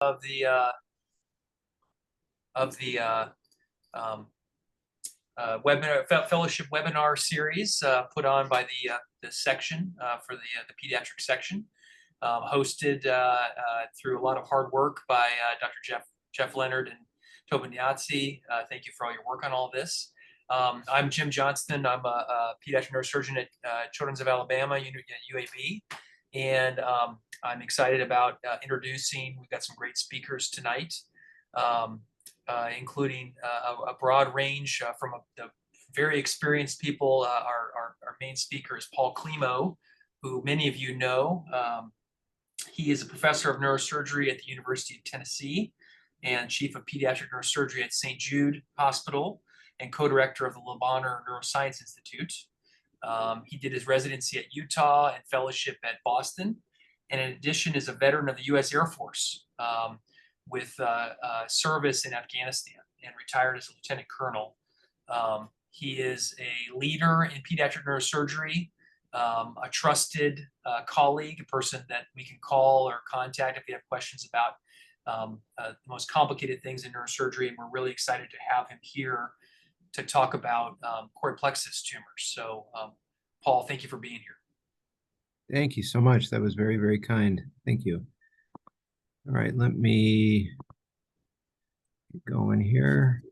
of the um, webinar fellowship webinar series put on by the section for the pediatric section, hosted through a lot of hard work by Dr. Jeff Leonard and Tobin Yahtzee. Thank you for all your work on all this. I'm Jim Johnston. I'm a pediatric neurosurgeon at Children's of Alabama, UAB, and I'm excited about introducing. We've got some great speakers tonight, including a broad range from the very experienced people. Our main speaker is Paul Klimo, who many of you know. He is a professor of neurosurgery at the University of Tennessee and chief of pediatric neurosurgery at St. Jude Hospital and co-director of the Le Bonheur Neuroscience Institute. He did his residency at Utah and fellowship at Boston. And in addition, is a veteran of the U.S. Air Force with service in Afghanistan and retired as a lieutenant colonel. He is a leader in pediatric neurosurgery, a trusted colleague, a person that we can call or contact if we have questions about the most complicated things in neurosurgery. And we're really excited to have him here to talk about chorioid plexus tumors. So, Paul, thank you for being here. Thank you so much. That was very, very kind. Thank you. All right, let me get going here.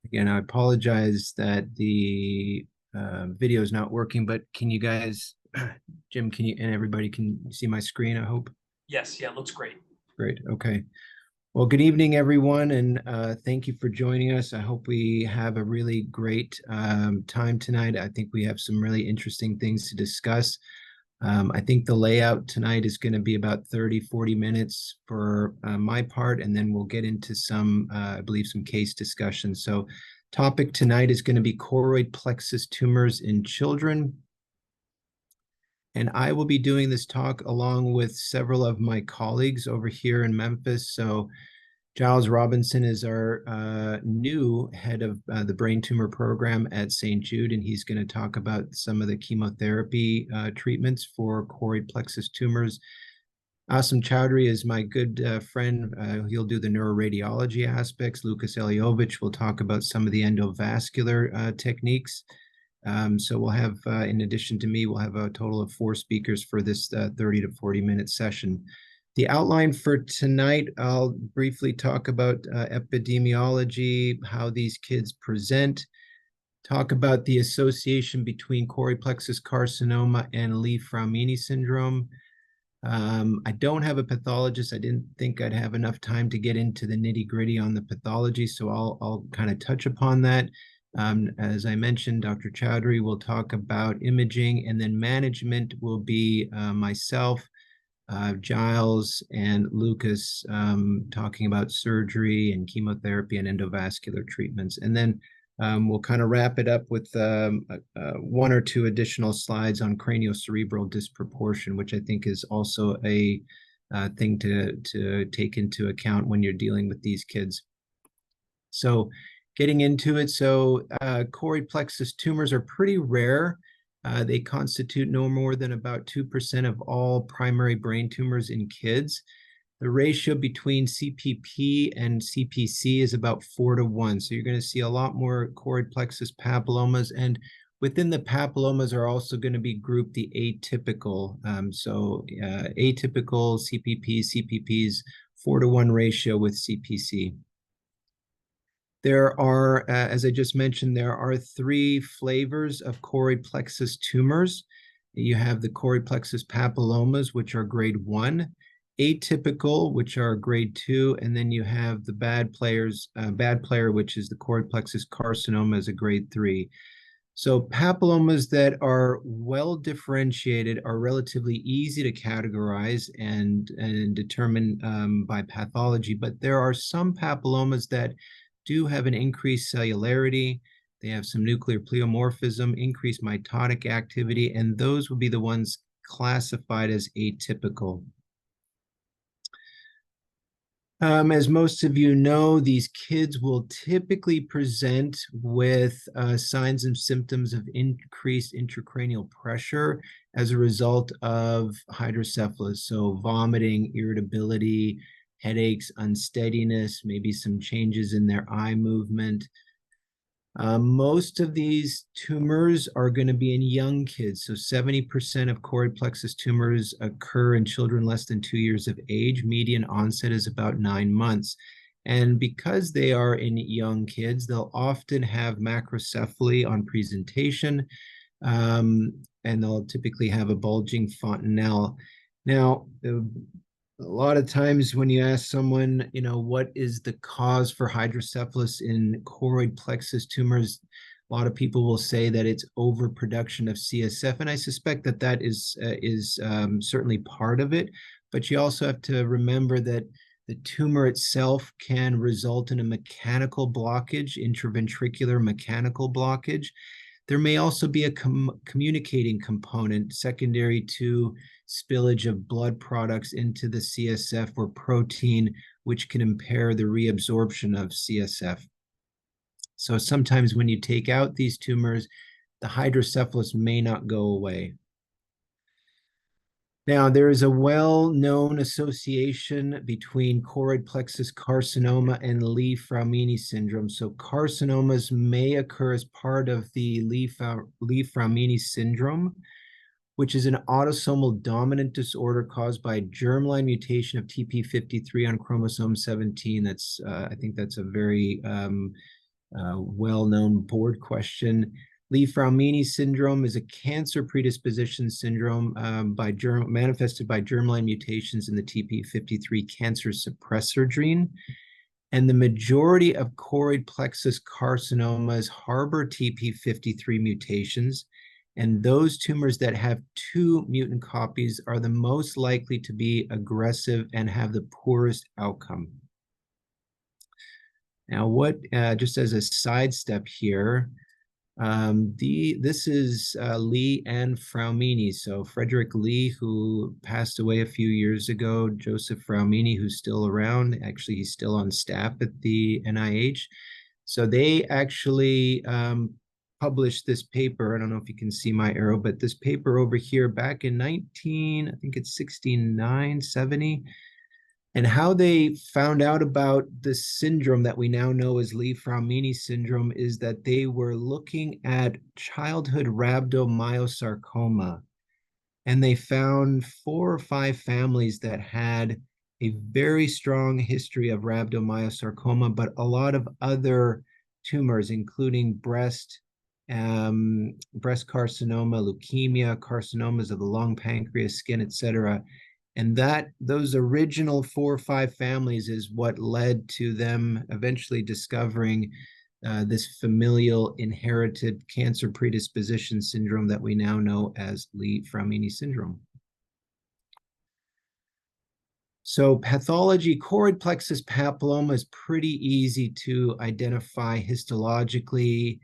Again, I apologize that the video is not working, but can you guys, Jim, can you, and everybody, can you see my screen, I hope? Yes, yeah, it looks great. Great, okay. Well, good evening, everyone, and thank you for joining us. I hope we have a really great time tonight. I think we have some really interesting things to discuss. I think the layout tonight is going to be about 30-40 minutes for my part, and then we'll get into some, I believe, some case discussions. So topic tonight is going to be chorioid plexus tumors in children. And I will be doing this talk along with several of my colleagues over here in Memphis. So Giles Robinson is our new head of the brain tumor program at St. Jude, and he's going to talk about some of the chemotherapy treatments for chorioid plexus tumors. Asim Chowdhury is my good friend. He'll do the neuroradiology aspects. Lucas Eliovich will talk about some of the endovascular techniques. So we'll have, in addition to me, we'll have a total of 4 speakers for this 30 to 40-minute session. The outline for tonight, I'll briefly talk about epidemiology, how these kids present, talk about the association between chorioid plexus carcinoma and Lee-Fraumeni syndrome. I don't have a pathologist. I didn't think I'd have enough time to get into the nitty-gritty on the pathology, so I'll kind of touch upon that. As I mentioned, Dr. Chowdhury will talk about imaging, and then management will be myself, Giles, and Lucas talking about surgery and chemotherapy and endovascular treatments. And then we'll kind of wrap it up with 1 or 2 additional slides on craniocerebral disproportion, which I think is also a thing to take into account when you're dealing with these kids. So getting into it, so chorioid plexus tumors are pretty rare. They constitute no more than about 2% of all primary brain tumors in kids. The ratio between CPP and CPC is about 4-to-1. So you're going to see a lot more chorioid plexus papillomas. And within the papillomas are also going to be grouped the atypical. Atypical CPP, CPPs, 4-to-1 ratio with CPC. There are, as I just mentioned, there are 3 flavors of chorioid plexus tumors. You have the chorioid plexus papillomas, which are grade 1, atypical, which are grade 2, and then you have the bad player, which is the chorioid plexus carcinoma, as a grade 3. So papillomas that are well differentiated are relatively easy to categorize and determine by pathology, but there are some papillomas that do have an increased cellularity. They have some nuclear pleomorphism, increased mitotic activity, and those would be the ones classified as atypical. As most of you know, these kids will typically present with signs and symptoms of increased intracranial pressure as a result of hydrocephalus. So vomiting, irritability, headaches, unsteadiness, maybe some changes in their eye movement. Most of these tumors are going to be in young kids. So 70% of choroid plexus tumors occur in children less than 2 years of age. Median onset is about 9 months. And because they are in young kids, they'll often have macrocephaly on presentation, and they'll typically have a bulging fontanelle. Now, a lot of times when you ask someone, what is the cause for hydrocephalus in choroid plexus tumors, a lot of people will say that it's overproduction of CSF, and I suspect that that is certainly part of it. But you also have to remember that the tumor itself can result in a mechanical blockage, intraventricular mechanical blockage. There may also be a communicating component secondary to spillage of blood products into the CSF or protein, which can impair the reabsorption of CSF. So sometimes when you take out these tumors, the hydrocephalus may not go away. Now, there is a well-known association between choroid plexus carcinoma and Li-Fraumeni syndrome. So carcinomas may occur as part of the Li-Fraumeni syndrome, which is an autosomal dominant disorder caused by germline mutation of TP53 on chromosome 17. I think that's a very well-known board question. Li-Fraumeni syndrome is a cancer predisposition syndrome manifested by germline mutations in the TP53 cancer suppressor gene. And the majority of choroid plexus carcinomas harbor TP53 mutations. And those tumors that have two mutant copies are the most likely to be aggressive and have the poorest outcome. Now, just as a sidestep here, this is Lee and Fraumeni. So Frederick Lee, who passed away a few years ago, Joseph Fraumeni, who's still around. Actually, he's still on staff at the NIH. So they actually published this paper. I don't know if you can see my arrow, but this paper over here back in I think it's 69, 70. And how they found out about this syndrome that we now know as Li-Fraumeni syndrome is that they were looking at childhood rhabdomyosarcoma, and they found 4 or 5 families that had a very strong history of rhabdomyosarcoma, but a lot of other tumors, including breast carcinoma, leukemia, carcinomas of the lung, pancreas, skin, etc. And those original 4 or 5 families is what led to them eventually discovering this familial inherited cancer predisposition syndrome that we now know as Li-Fraumeni syndrome. So pathology, choroid plexus papilloma is pretty easy to identify histologically.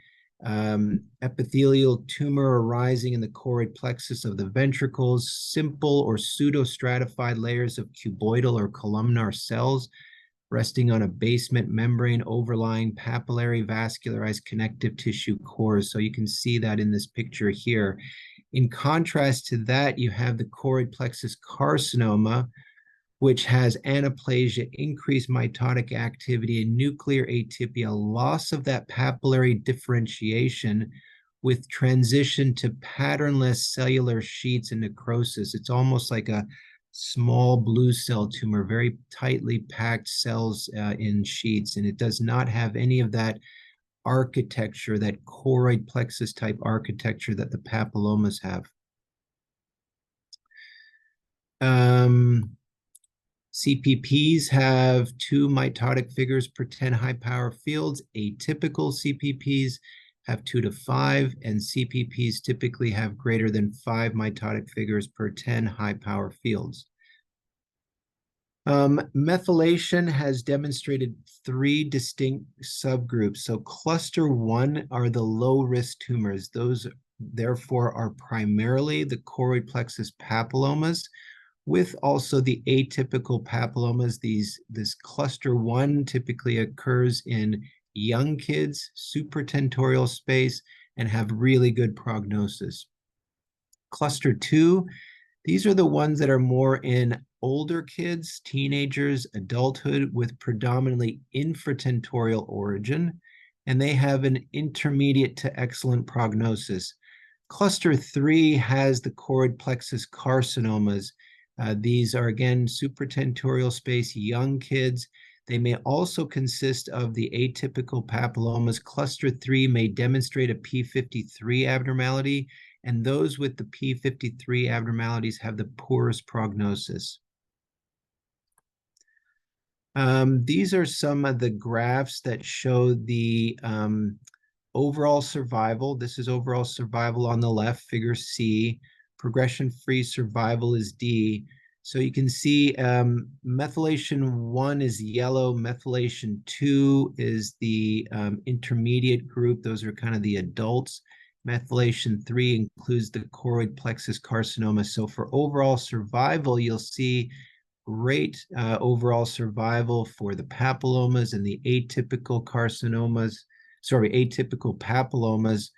Epithelial tumor arising in the choroid plexus of the ventricles, simple or pseudo-stratified layers of cuboidal or columnar cells resting on a basement membrane overlying papillary vascularized connective tissue cores. So you can see that in this picture here. In contrast to that, you have the choroid plexus carcinoma, which has anaplasia, increased mitotic activity, and nuclear atypia, loss of that papillary differentiation with transition to patternless cellular sheets and necrosis. It's almost like a small blue cell tumor, very tightly packed cells in sheets, and it does not have any of that architecture, that choroid plexus type architecture that the papillomas have. CPPs have 2 mitotic figures per 10 high power fields. Atypical CPPs have 2 to 5, and CPPs typically have greater than 5 mitotic figures per 10 high power fields. Methylation has demonstrated 3 distinct subgroups. So cluster 1 are the low-risk tumors. Those, therefore, are primarily the choroid plexus papillomas, with also the atypical papillomas. This cluster 1 typically occurs in young kids, supratentorial space, and have really good prognosis. Cluster 2, these are the ones that are more in older kids, teenagers, adulthood, with predominantly infratentorial origin, and they have an intermediate to excellent prognosis. Cluster 3 has the choroid plexus carcinomas. These are, again, supratentorial space, young kids. They may also consist of the atypical papillomas. Cluster 3 may demonstrate a p53 abnormality, and those with the p53 abnormalities have the poorest prognosis. These are some of the graphs that show the overall survival. This is overall survival on the left, figure C. Progression-free survival is D. So you can see methylation 1 is yellow, methylation 2 is the intermediate group. Those are kind of the adults. Methylation 3 includes the choroid plexus carcinoma. So for overall survival, you'll see great overall survival for the papillomas and the atypical carcinomas, atypical papillomas,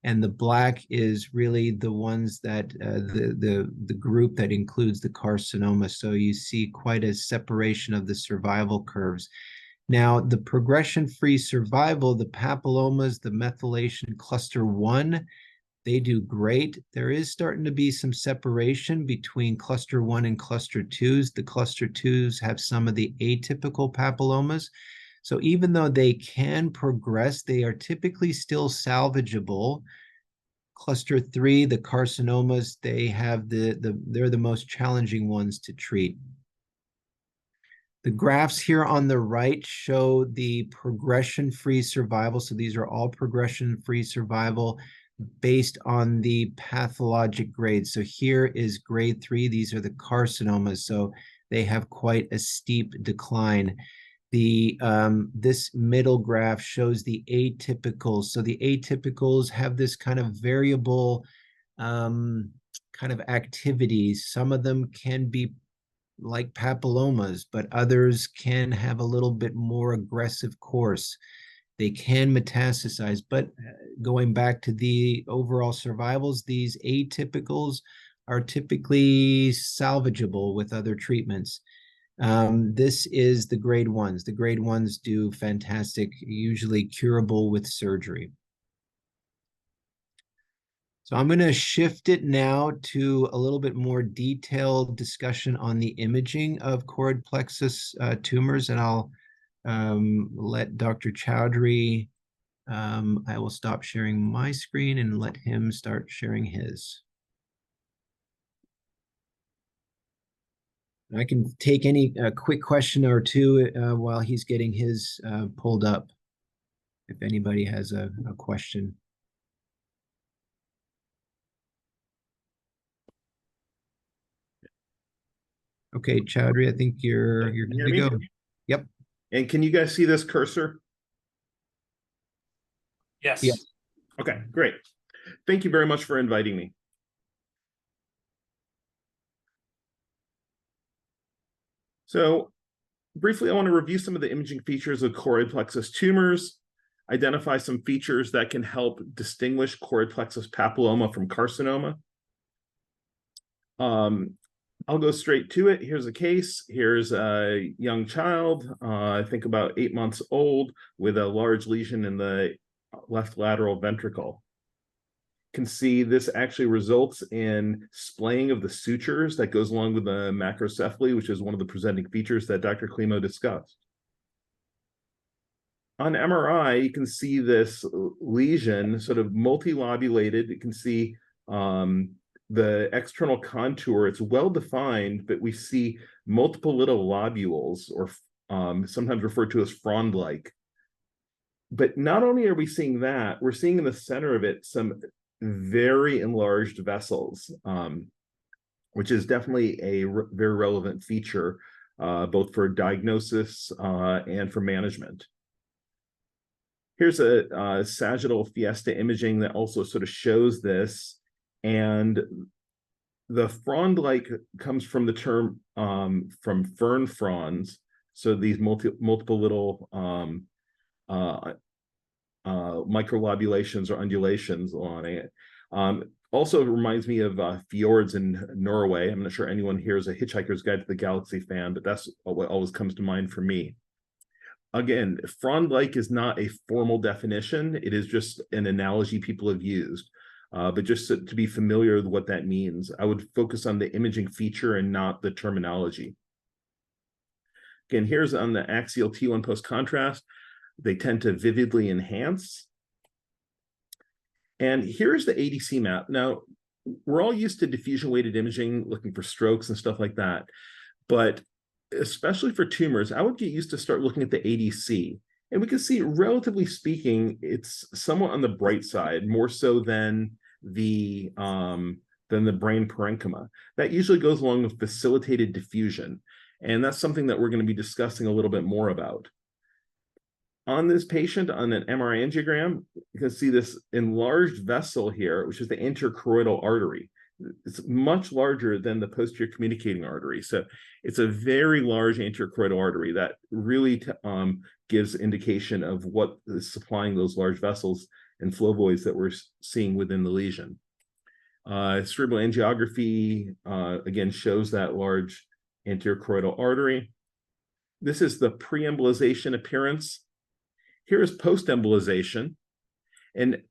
and the black is really the ones that the group that includes the carcinoma. So you see quite a separation of the survival curves. Now, the progression-free survival, the papillomas, the methylation cluster 1, they do great. There is starting to be some separation between cluster 1 and cluster 2s. The cluster 2s have some of the atypical papillomas. So even though they can progress, they are typically still salvageable. Cluster 3, the carcinomas, they have they're the most challenging ones to treat. The graphs here on the right show the progression-free survival. So these are all progression-free survival based on the pathologic grade. So here is grade 3. These are the carcinomas. So they have quite a steep decline. This middle graph shows the atypicals. So the atypicals have this kind of variable kind of activities. Some of them can be like papillomas, but others can have a little bit more aggressive course. They can metastasize, but going back to the overall survivals, these atypicals are typically salvageable with other treatments. This is the grade 1s. The grade 1s do fantastic, usually curable with surgery. So I'm going to shift it now to a little bit more detailed discussion on the imaging of choroid plexus tumors, and I'll let Dr. Chowdhury, I will stop sharing my screen and let him start sharing his. I can take any quick question or two while he's getting his pulled up, if anybody has a question. Okay, Chowdhury, I think you're good to go. Yep. And can you guys see this cursor? Yes. Yeah. Okay, great. Thank you very much for inviting me. So briefly, I want to review some of the imaging features of choroid plexus tumors, identify some features that can help distinguish choroid plexus papilloma from carcinoma. I'll go straight to it. Here's a case. Here's a young child, I think about 8 months old, with a large lesion in the left lateral ventricle. You can see this actually results in splaying of the sutures that goes along with the macrocephaly, which is one of the presenting features that Dr. Klimo discussed. On MRI, you can see this lesion sort of multilobulated. You can see the external contour. It's well defined, but we see multiple little lobules, or sometimes referred to as frond-like. But not only are we seeing that, we're seeing in the center of it some very enlarged vessels, which is definitely a very relevant feature, both for diagnosis and for management. Here's a sagittal fiesta imaging that also sort of shows this. And The frond-like comes from the term from fern fronds. So these multiple little microlobulations or undulations along it. Also, it reminds me of fjords in Norway. I'm not sure anyone here is a Hitchhiker's Guide to the Galaxy fan, but that's what always comes to mind for me. Again, frond-like is not a formal definition. It is just an analogy people have used. But just to be familiar with what that means, I would focus on the imaging feature and not the terminology. Again, here's on the axial T1 post-contrast. They tend to vividly enhance. And here's the ADC map. Now, we're all used to diffusion-weighted imaging, looking for strokes and stuff like that. But especially for tumors, I would get used to start looking at the ADC. And we can see, relatively speaking, it's somewhat on the bright side, more so than the brain parenchyma. That usually goes along with facilitated diffusion. And that's something that we're going to be discussing a little bit more about. On this patient, on an MRI angiogram, you can see this enlarged vessel here, which is the anterior choroidal artery. It's much larger than the posterior communicating artery. So it's a very large anterior choroidal artery that really gives indication of what is supplying those large vessels and flow voids that we're seeing within the lesion. Cerebral angiography, again, shows that large anterior choroidal artery. This is the pre-embolization appearance. Here is post-embolization. And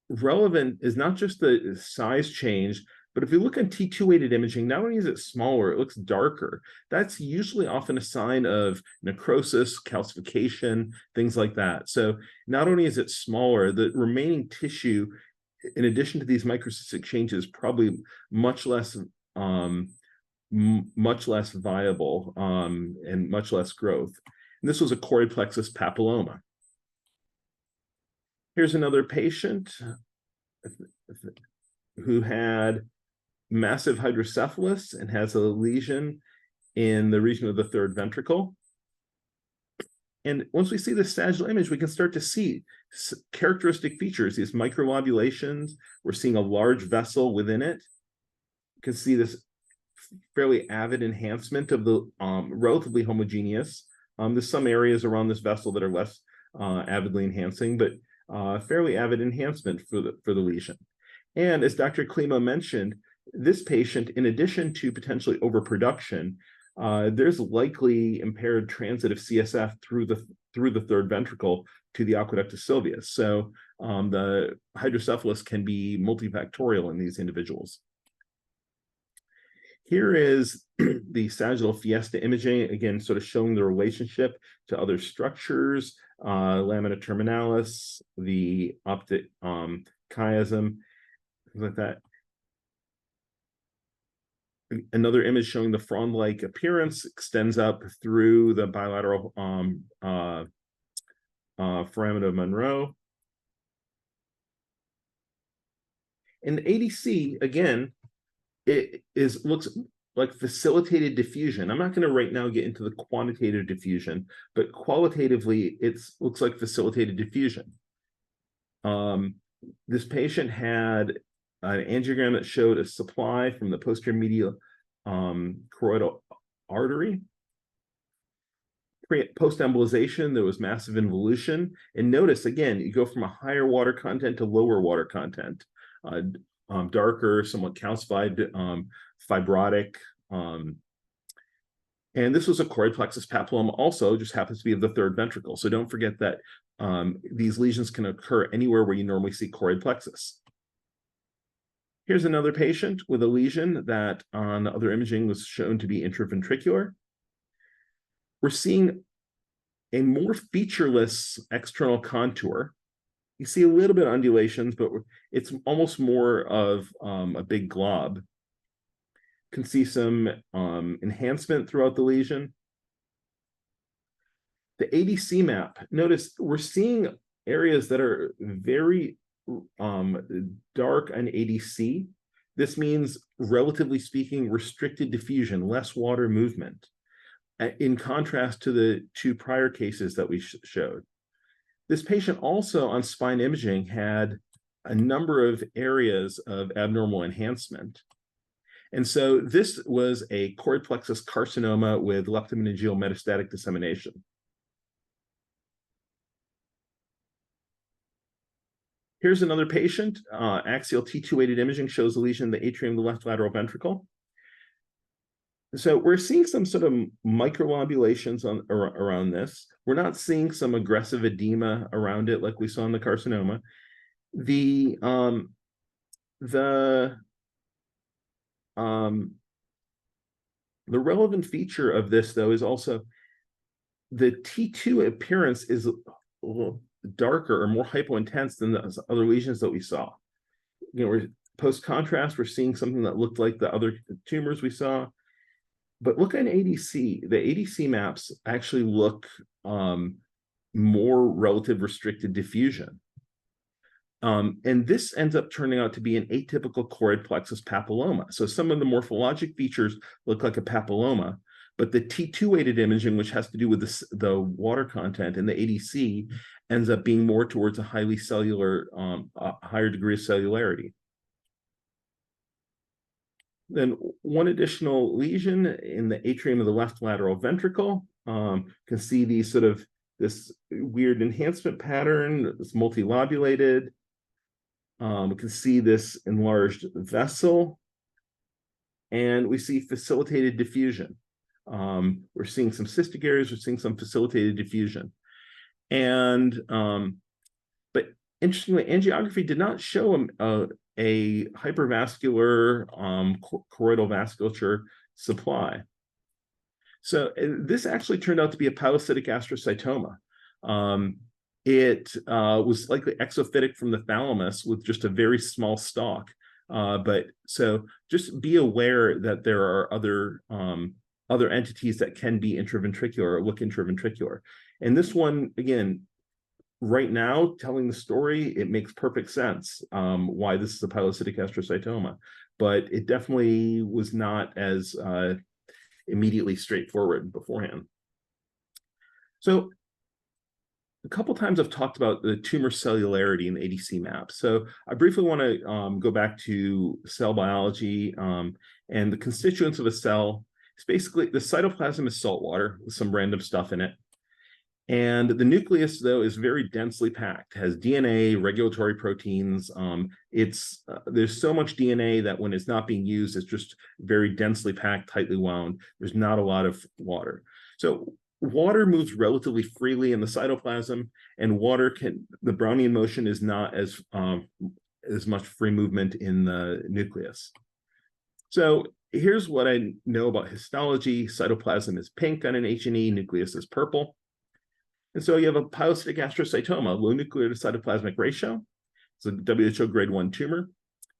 relevant is not just the size change, but if you look on T2 weighted imaging, not only is it smaller, it looks darker. That's usually often a sign of necrosis, calcification, things like that. So not only is it smaller, the remaining tissue, in addition to these microcystic changes, probably much less viable and much less growth. And this was a chorioid plexus papilloma. Here's another patient who had massive hydrocephalus and has a lesion in the region of the third ventricle. And once we see this sagittal image, we can start to see characteristic features, these microlobulations. We're seeing a large vessel within it. You can see this fairly avid enhancement of the relatively homogeneous. There's some areas around this vessel that are less avidly enhancing, but fairly avid enhancement for the lesion. And as Dr. Klima mentioned, this patient, in addition to potentially overproduction, there's likely impaired transit of CSF through the third ventricle to the aqueductus sylvius. So the hydrocephalus can be multifactorial in these individuals. Here is the sagittal fiesta imaging, again, sort of showing the relationship to other structures, lamina terminalis, the optic chiasm, things like that. Another image showing the frond-like appearance extends up through the bilateral foramina of Monroe. And the ADC, again, looks like facilitated diffusion. I'm not going to right now get into the quantitative diffusion, but qualitatively, it looks like facilitated diffusion. This patient had an angiogram that showed a supply from the posterior medial choroidal artery. Post-embolization, there was massive involution. And notice, again, you go from a higher water content to lower water content. Darker, somewhat calcified, fibrotic. And this was a chorioid plexus papilloma also, just happens to be of the third ventricle. So don't forget that these lesions can occur anywhere where you normally see chorioid plexus. Here's another patient with a lesion that on other imaging was shown to be intraventricular. We're seeing a more featureless external contour. You see a little bit of undulations, but it's almost more of a big glob. You can see some enhancement throughout the lesion. The ADC map, notice we're seeing areas that are very dark on ADC. This means, relatively speaking, restricted diffusion, less water movement, in contrast to the two prior cases that we showed. This patient also on spine imaging had a number of areas of abnormal enhancement. And so this was a chorioid plexus carcinoma with leptomeningeal metastatic dissemination. Here's another patient. Axial T2-weighted imaging shows a lesion in the atrium of the left lateral ventricle. So we're seeing some sort of microlobulations around this. We're not seeing some aggressive edema around it like we saw in the carcinoma. The relevant feature of this, though, is also the T2 appearance is a little darker or more hypointense than the other lesions that we saw. You know, we're post-contrast, we're seeing something that looked like the other tumors we saw. But look at ADC. The ADC maps actually look more relative restricted diffusion. And this ends up turning out to be an atypical chorioid plexus papilloma. So some of the morphologic features look like a papilloma, but the T2-weighted imaging, which has to do with the water content in the ADC, ends up being more towards a highly cellular, higher degree of cellularity. Then one additional lesion in the atrium of the left lateral ventricle. Can see these sort of this weird enhancement pattern. It's multilobulated. We can see this enlarged vessel, and we see facilitated diffusion. We're seeing some cystic areas. We're seeing some facilitated diffusion, and but interestingly, angiography did not show a hypervascular choroidal vasculature supply. So this actually turned out to be a pilocytic astrocytoma. It was likely exophytic from the thalamus with just a very small stalk. But so just be aware that there are other entities that can be intraventricular or look intraventricular. And this one, again, right now, telling the story, it makes perfect sense why this is a pilocytic astrocytoma, but it definitely was not as immediately straightforward beforehand. So a couple times I've talked about the tumor cellularity in the ADC map. So I briefly want to go back to cell biology, and the constituents of a cell. It's basically the cytoplasm is salt water with some random stuff in it. And the nucleus, though, is very densely packed, has DNA, regulatory proteins. There's so much DNA that when it's not being used, it's just very densely packed, tightly wound. There's not a lot of water. So water moves relatively freely in the cytoplasm, and the Brownian motion is not as much free movement in the nucleus. So here's what I know about histology. Cytoplasm is pink on an H&E, nucleus is purple. And so you have a pilocytic astrocytoma, low nuclear to cytoplasmic ratio. It's a WHO grade 1 tumor.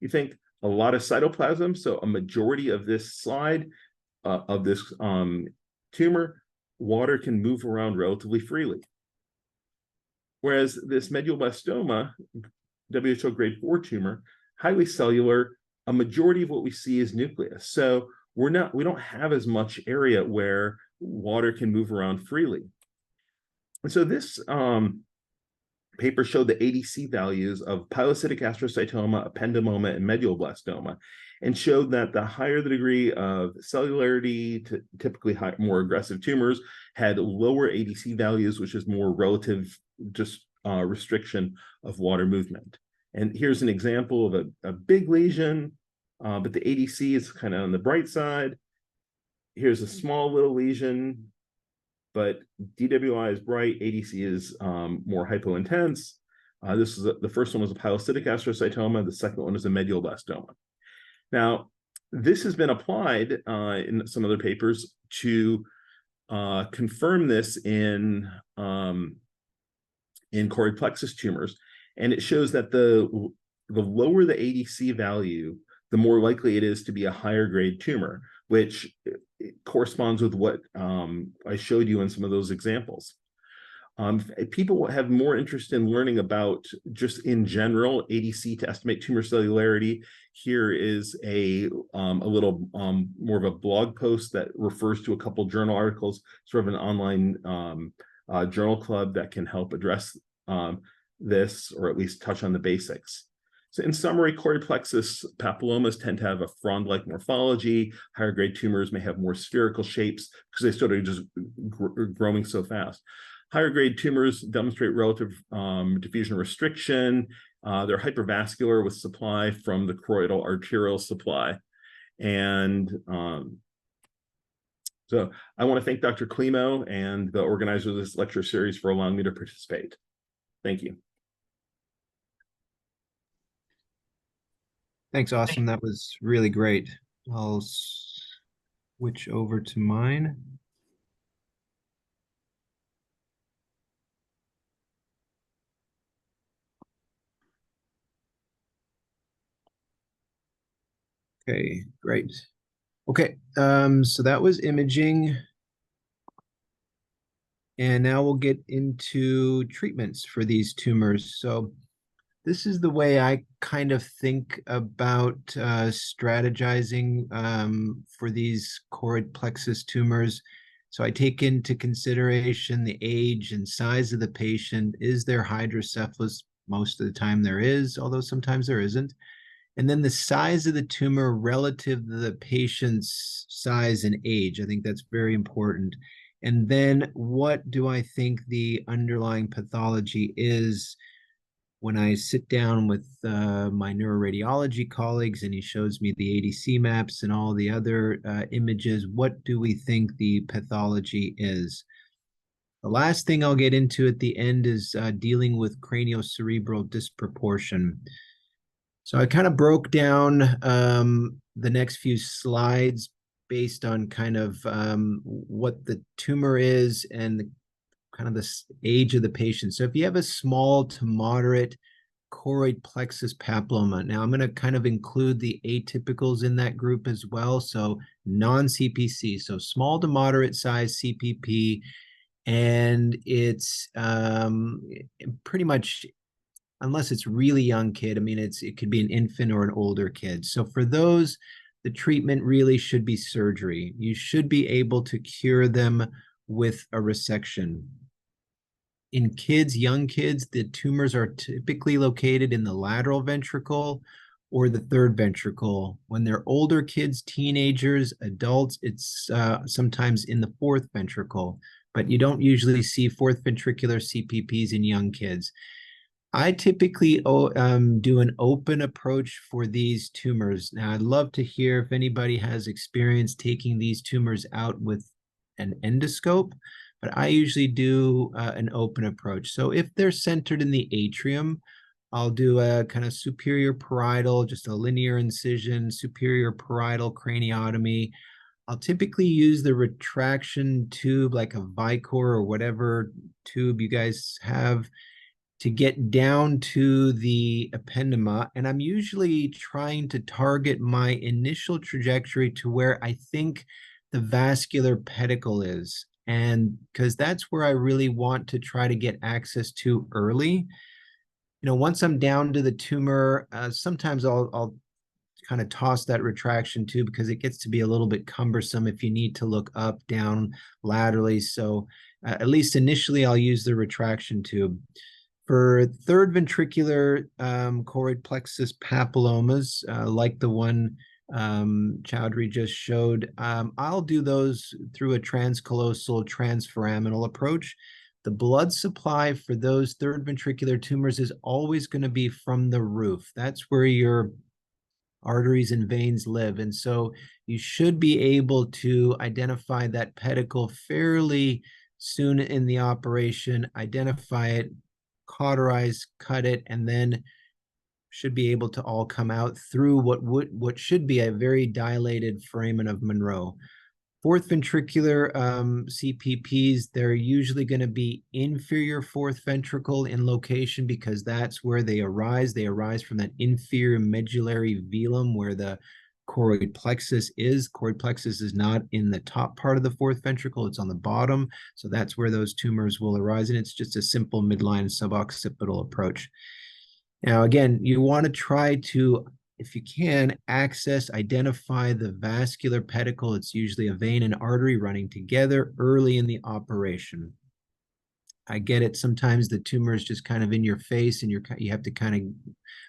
You think a lot of cytoplasm, so a majority of this slide of this tumor, water can move around relatively freely. Whereas this medulloblastoma, WHO grade 4 tumor, highly cellular, a majority of what we see is nucleus. So we don't have as much area where water can move around freely. And so this paper showed the ADC values of pilocytic astrocytoma, ependymoma, and medulloblastoma, and showed that the higher the degree of cellularity, typically more aggressive tumors, had lower ADC values, which is more relative just restriction of water movement. And here's an example of a big lesion, but the ADC is kind of on the bright side. Here's a small little lesion, but DWI is bright, ADC is more hypointense. The first one was a pilocytic astrocytoma, the second one is a medulloblastoma. Now, this has been applied in some other papers to confirm this in chorioid plexus tumors, and it shows that the lower the ADC value, the more likely it is to be a higher grade tumor, which corresponds with what I showed you in some of those examples. People have more interest in learning about just in general ADC to estimate tumor cellularity. Here is a little more of a blog post that refers to a couple journal articles, sort of an online journal club that can help address this, or at least touch on the basics. So in summary, chorioid plexus papillomas tend to have a frond-like morphology. Higher grade tumors may have more spherical shapes because they sort of just growing so fast. Higher grade tumors demonstrate relative diffusion restriction. They're hypervascular with supply from the choroidal arterial supply. And so I want to thank Dr. Klimo and the organizer of this lecture series for allowing me to participate. Thank you. Thanks, Austin. That was really great. I'll switch over to mine. Okay, great. Okay, so that was imaging. And now we'll get into treatments for these tumors. So this is the way I kind of think about strategizing for these choroid plexus tumors. So I take into consideration the age and size of the patient. Is there hydrocephalus? Most of the time there is, although sometimes there isn't. And then the size of the tumor relative to the patient's size and age. I think that's very important. And then what do I think the underlying pathology is? When I sit down with my neuroradiology colleagues and he shows me the ADC maps and all the other images, what do we think the pathology is? The last thing I'll get into at the end is dealing with craniocerebral disproportion. So I kind of broke down the next few slides based on kind of what the tumor is and kind of the age of the patient. So if you have a small to moderate choroid plexus papilloma, now I'm going to kind of include the atypicals in that group as well. So non-CPC, so small to moderate size CPP, and it's pretty much, unless it's really young kid, I mean, it could be an infant or an older kid. So for those, the treatment really should be surgery. You should be able to cure them with a resection. In kids, young kids, the tumors are typically located in the lateral ventricle or the third ventricle. When they're older kids, teenagers, adults, it's sometimes in the fourth ventricle, but you don't usually see fourth ventricular CPPs in young kids. I typically do an open approach for these tumors. Now, I'd love to hear if anybody has experience taking these tumors out with an endoscope, but I usually do an open approach. So if they're centered in the atrium, I'll do a kind of superior parietal, just a linear incision, superior parietal craniotomy. I'll typically use the retraction tube, like a Vicor or whatever tube you guys have, to get down to the ependema. And I'm usually trying to target my initial trajectory to where I think the vascular pedicle is. And because that's where I really want to try to get access to early. You know, once I'm down to the tumor, sometimes I'll kind of toss that retraction tube because it gets to be a little bit cumbersome if you need to look up, down, laterally. So at least initially, I'll use the retraction tube. For third ventricular choroid plexus papillomas, like the one Chowdhury just showed, I'll do those through a transcallosal transforaminal approach. The blood supply for those third ventricular tumors is always going to be from the roof. That's where your arteries and veins live. And so you should be able to identify that pedicle fairly soon in the operation, identify it, cauterize, cut it, and then should be able to all come out through what should be a very dilated foramen of Monroe. Fourth ventricular CPPs, they're usually going to be inferior fourth ventricle in location because that's where they arise. They arise from that inferior medullary velum where the choroid plexus is. Choroid plexus is not in the top part of the fourth ventricle, it's on the bottom. So that's where those tumors will arise. And it's just a simple midline suboccipital approach. Now, again, you want to try to, if you can, identify the vascular pedicle. It's usually a vein and artery running together early in the operation. I get it. Sometimes the tumor is just kind of in your face and you have to kind of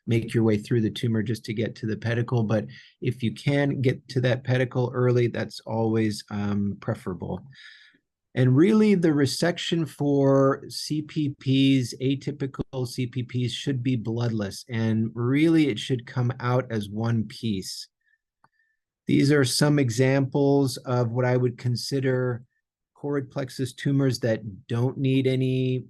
make your way through the tumor just to get to the pedicle. But if you can get to that pedicle early, that's always preferable. And really, the resection for CPPs, atypical CPPs, should be bloodless. And really, it should come out as one piece. These are some examples of what I would consider choroid plexus tumors that don't need any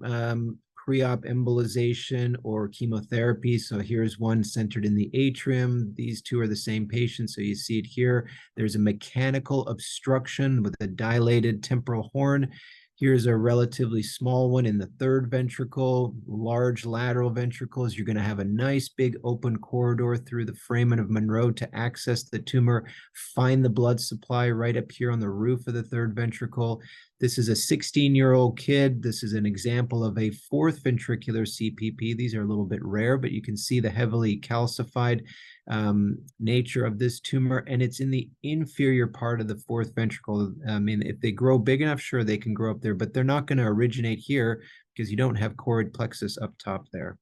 pre-op embolization or chemotherapy. So here's one centered in the atrium. These two are the same patient, so you see it here. There's a mechanical obstruction with a dilated temporal horn. Here's a relatively small one in the third ventricle, large lateral ventricles. You're going to have a nice big open corridor through the foramen of Monro to access the tumor, find the blood supply right up here on the roof of the third ventricle. This is a 16-year-old kid. This is an example of a fourth ventricular CPP. These are a little bit rare, but you can see the heavily calcified nature of this tumor, and it's in the inferior part of the fourth ventricle. I mean, if they grow big enough, sure, they can grow up there, but they're not going to originate here because you don't have choroid plexus up top there.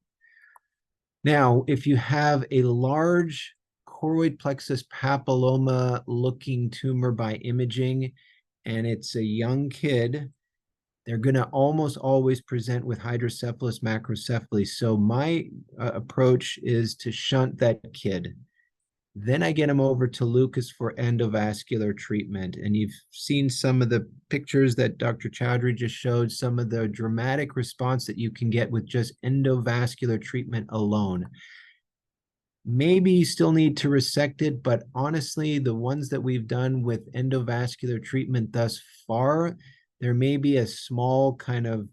Now, if you have a large choroid plexus papilloma-looking tumor by imaging, and it's a young kid, they're going to almost always present with hydrocephalus macrocephaly. So my approach is to shunt that kid. Then I get him over to Lucas for endovascular treatment. And you've seen some of the pictures that Dr. Chowdhury just showed, some of the dramatic response that you can get with just endovascular treatment alone. Maybe you still need to resect it, but honestly, the ones that we've done with endovascular treatment thus far, there may be a small kind of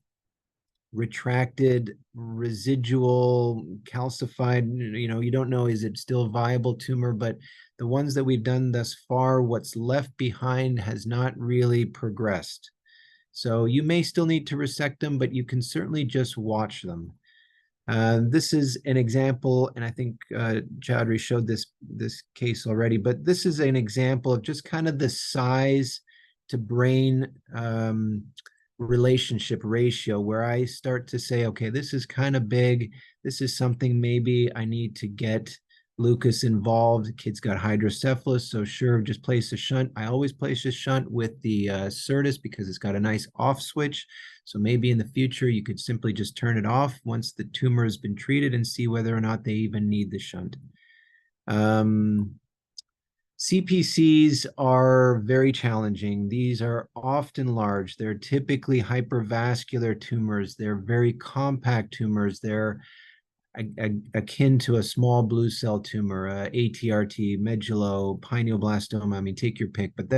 retracted residual calcified, you don't know, is it still a viable tumor? But the ones that we've done thus far, what's left behind has not really progressed. So you may still need to resect them, but you can certainly just watch them. This is an example, and I think Chowdhury showed this case already, but this is an example of just kind of the size to brain relationship ratio, where I start to say, okay, this is kind of big. This is something maybe I need to get Lucas involved. The kid's got hydrocephalus, so sure, just place a shunt. I always place a shunt with the Certus because it's got a nice off switch. So maybe in the future, you could simply just turn it off once the tumor has been treated and see whether or not they even need the shunt. CPCs are very challenging. These are often large. They're typically hypervascular tumors. They're very compact tumors. They're akin to a small blue cell tumor, ATRT, medullo, pineoblastoma. I mean, take your pick, but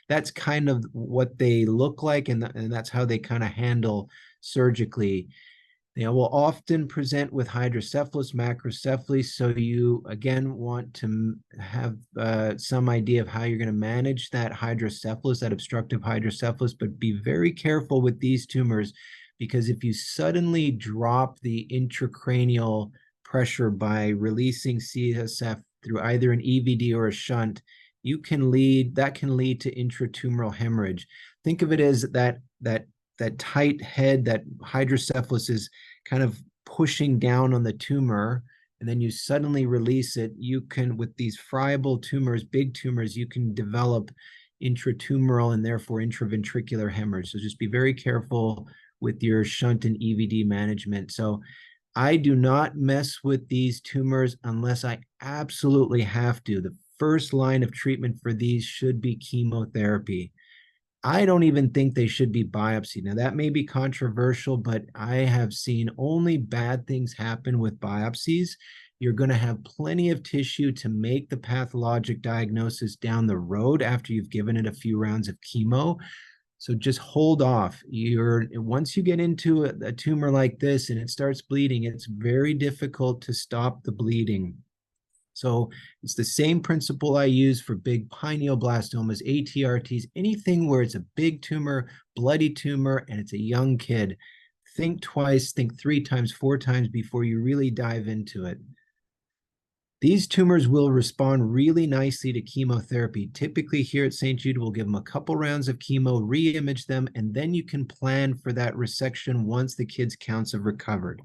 that's kind of what they look like, and that's how they kind of handle surgically. They will often present with hydrocephalus macrocephaly, so you, again, want to have some idea of how you're going to manage that hydrocephalus, that obstructive hydrocephalus, but be very careful with these tumors, because if you suddenly drop the intracranial pressure by releasing CSF through either an EVD or a shunt, that can lead to intratumoral hemorrhage. Think of it as that tight head, that hydrocephalus is kind of pushing down on the tumor, and then you suddenly release it. You can, with these friable tumors, big tumors, you can develop intratumoral and therefore intraventricular hemorrhage. So just be very careful with your shunt and EVD management. So I do not mess with these tumors unless I absolutely have to. The first line of treatment for these should be chemotherapy. I don't even think they should be biopsied. Now, that may be controversial, but I have seen only bad things happen with biopsies. You're going to have plenty of tissue to make the pathologic diagnosis down the road after you've given it a few rounds of chemo. So just hold off. Once you get into a tumor like this and it starts bleeding, it's very difficult to stop the bleeding. So it's the same principle I use for big pineoblastomas, ATRTs, anything where it's a big tumor, bloody tumor, and it's a young kid. Think twice, think 3 times, 4 times before you really dive into it. These tumors will respond really nicely to chemotherapy. Typically here at St. Jude, we'll give them a couple rounds of chemo, re-image them, and then you can plan for that resection once the kids' counts have recovered.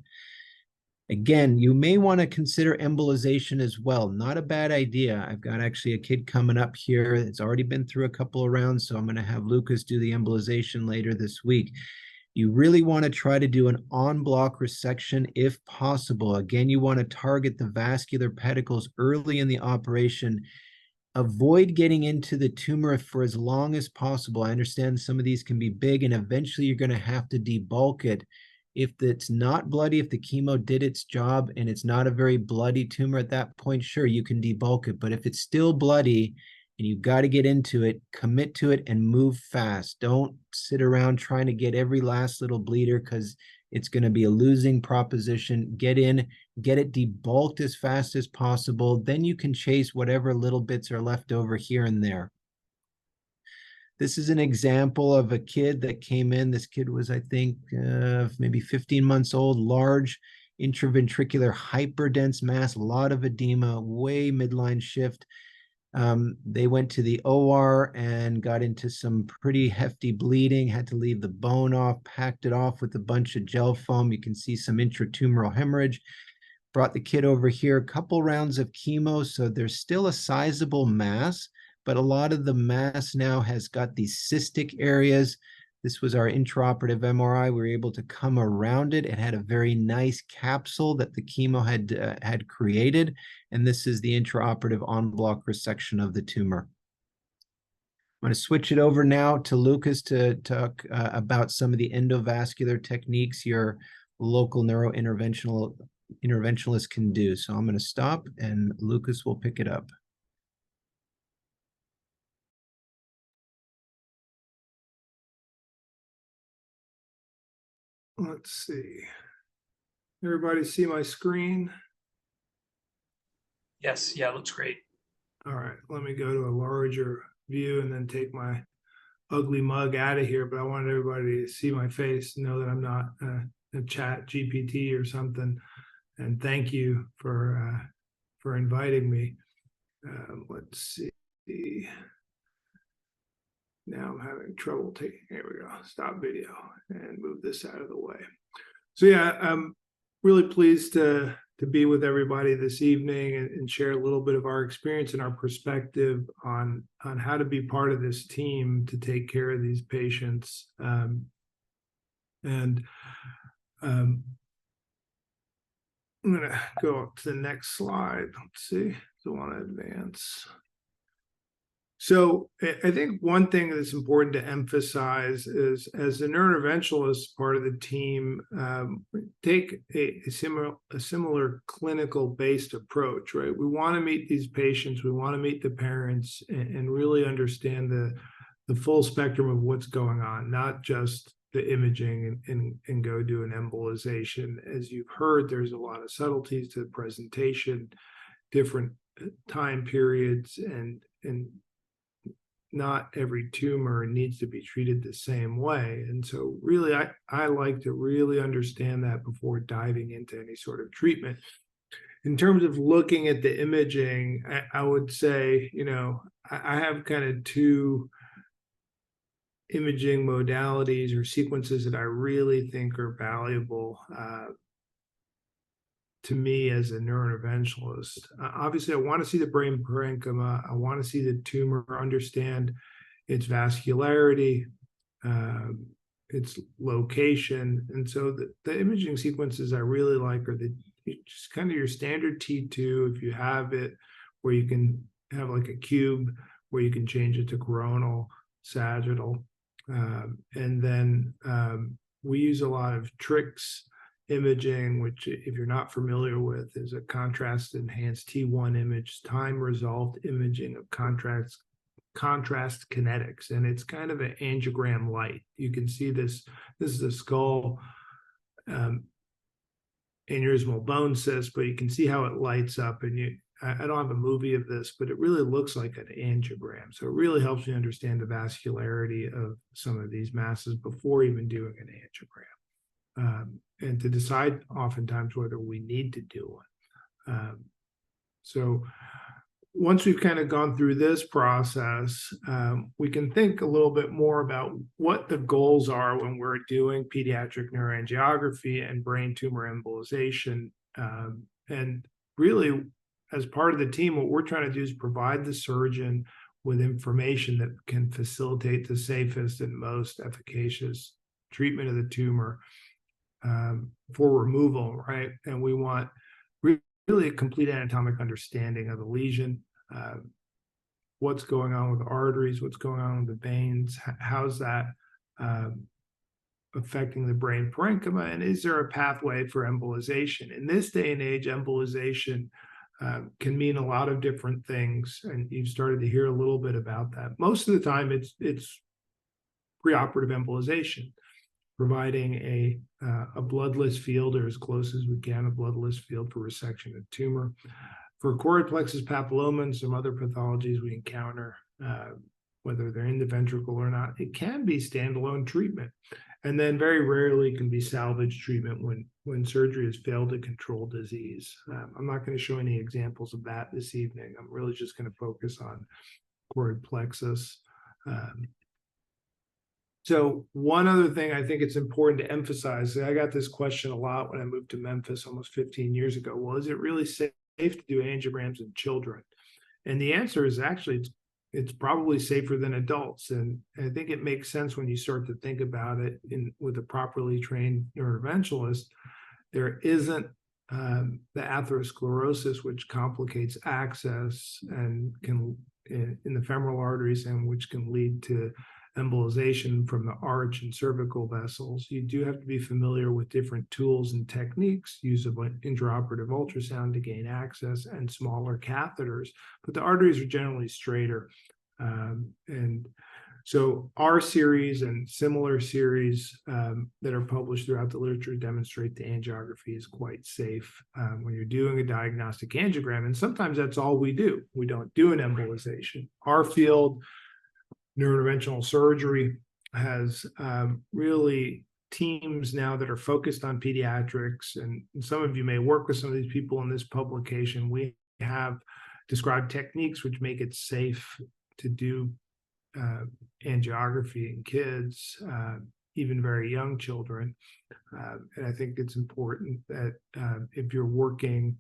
Again, you may want to consider embolization as well. Not a bad idea. I've got actually a kid coming up here. It's already been through a couple of rounds, so I'm going to have Lucas do the embolization later this week. You really want to try to do an en-bloc resection if possible. Again, you want to target the vascular pedicles early in the operation. Avoid getting into the tumor for as long as possible. I understand some of these can be big, and eventually you're going to have to debulk it. If it's not bloody, if the chemo did its job and it's not a very bloody tumor at that point, sure, you can debulk it. But if it's still bloody, and you've got to get into it, commit to it and move fast. Don't sit around trying to get every last little bleeder, because it's going to be a losing proposition. Get in, get it debulked as fast as possible. Then you can chase whatever little bits are left over here and there. This is an example of a kid that came in. This kid was, I think, maybe 15 months old, large intraventricular hyperdense mass, a lot of edema, way midline shift. They went to the OR and got into some pretty hefty bleeding, had to leave the bone off, packed it off with a bunch of gel foam. You can see some intratumoral hemorrhage. Brought the kid over here, a couple rounds of chemo, so there's still a sizable mass, but a lot of the mass now has got these cystic areas. This was our intraoperative MRI. We were able to come around it. It had a very nice capsule that the chemo had created, and this is the intraoperative en-bloc resection of the tumor. I'm going to switch it over now to Lucas to talk about some of the endovascular techniques your local neurointerventionalist can do. So I'm going to stop, and Lucas will pick it up. Let's see. Everybody see my screen? Yes, yeah, it looks great. All right, let me go to a larger view and then take my ugly mug out of here. But I wanted everybody to see my face, know that I'm not a chat GPT or something. And thank you for inviting me. Let's see. Now I'm having trouble taking, here we go, stop video and move this out of the way. So yeah, I'm really pleased to be with everybody this evening and share a little bit of our experience and our perspective on how to be part of this team to take care of these patients. I'm gonna go up to the next slide. Let's see, do I want to advance? So I think one thing that's important to emphasize is, as a neurointerventionalist part of the team, take a similar clinical-based approach, right? We want to meet these patients, we want to meet the parents, and really understand the full spectrum of what's going on, not just the imaging and go do an embolization. As you've heard, there's a lot of subtleties to the presentation, different time periods, and not every tumor needs to be treated the same way. And so really, I like to really understand that before diving into any sort of treatment. In terms of looking at the imaging, I would say, you know, I have kind of two imaging modalities or sequences that I really think are valuable to me as a neurointerventionalist. Obviously, I want to see the brain parenchyma. I want to see the tumor, understand its vascularity, its location. And so the imaging sequences I really like are just kind of your standard T2, if you have it, where you can have like a cube, where you can change it to coronal, sagittal. And then we use a lot of tricks imaging, which, if you're not familiar with, is a contrast enhanced T1 image, time resolved imaging of contrast kinetics. And it's kind of an angiogram light. You can see this is a skull aneurysmal bone cyst, but you can see how it lights up. And I don't have a movie of this, but it really looks like an angiogram. So it really helps you understand the vascularity of some of these masses before even doing an angiogram. And to decide oftentimes whether we need to do one. So once we've kind of gone through this process, we can think a little bit more about what the goals are when we're doing pediatric neuroangiography and brain tumor embolization. And really, as part of the team, what we're trying to do is provide the surgeon with information that can facilitate the safest and most efficacious treatment of the tumor for removal, right? And we want really a complete anatomic understanding of the lesion, what's going on with the arteries, what's going on with the veins, how's that affecting the brain parenchyma, and is there a pathway for embolization? In this day and age, embolization can mean a lot of different things, and you've started to hear a little bit about that. Most of the time, it's preoperative embolization, providing a bloodless field, or as close as we can, a bloodless field for resection of tumor. For chorioid plexus papilloma and some other pathologies we encounter, whether they're in the ventricle or not, it can be standalone treatment. And then very rarely can be salvage treatment when surgery has failed to control disease. I'm not going to show any examples of that this evening. I'm really just going to focus on chorioid plexus. So one other thing I think it's important to emphasize, I got this question a lot when I moved to Memphis almost 15 years ago. Well, is it really safe to do angiograms in children? And the answer is actually it's probably safer than adults. And I think it makes sense when you start to think about it with a properly trained neurointerventionalist. There isn't the atherosclerosis, which complicates access and can in the femoral arteries, and which can lead to embolization from the arch and cervical vessels. You do have to be familiar with different tools and techniques, use of intraoperative ultrasound to gain access, and smaller catheters, but the arteries are generally straighter. And so our series and similar series that are published throughout the literature demonstrate the angiography is quite safe when you're doing a diagnostic angiogram. And sometimes that's all we do. We don't do an embolization. Our field, neurointerventional surgery, has really teams now that are focused on pediatrics, and some of you may work with some of these people in this publication. We have described techniques which make it safe to do angiography in kids, even very young children. And I think it's important that if you're working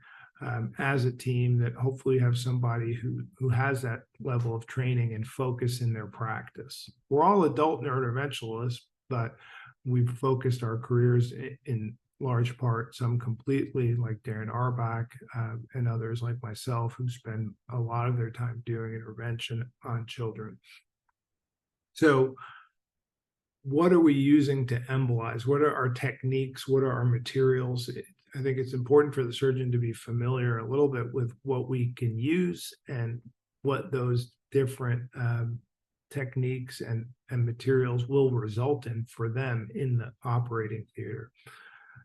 as a team, that hopefully you have somebody who has that level of training and focus in their practice. We're all adult neurointerventionalists, but we've focused our careers in large part, some completely, like Darren Arbach, and others like myself, who spend a lot of their time doing intervention on children. So what are we using to embolize? What are our techniques? What are our materials? I think it's important for the surgeon to be familiar a little bit with what we can use and what those different techniques and materials will result in for them in the operating theater.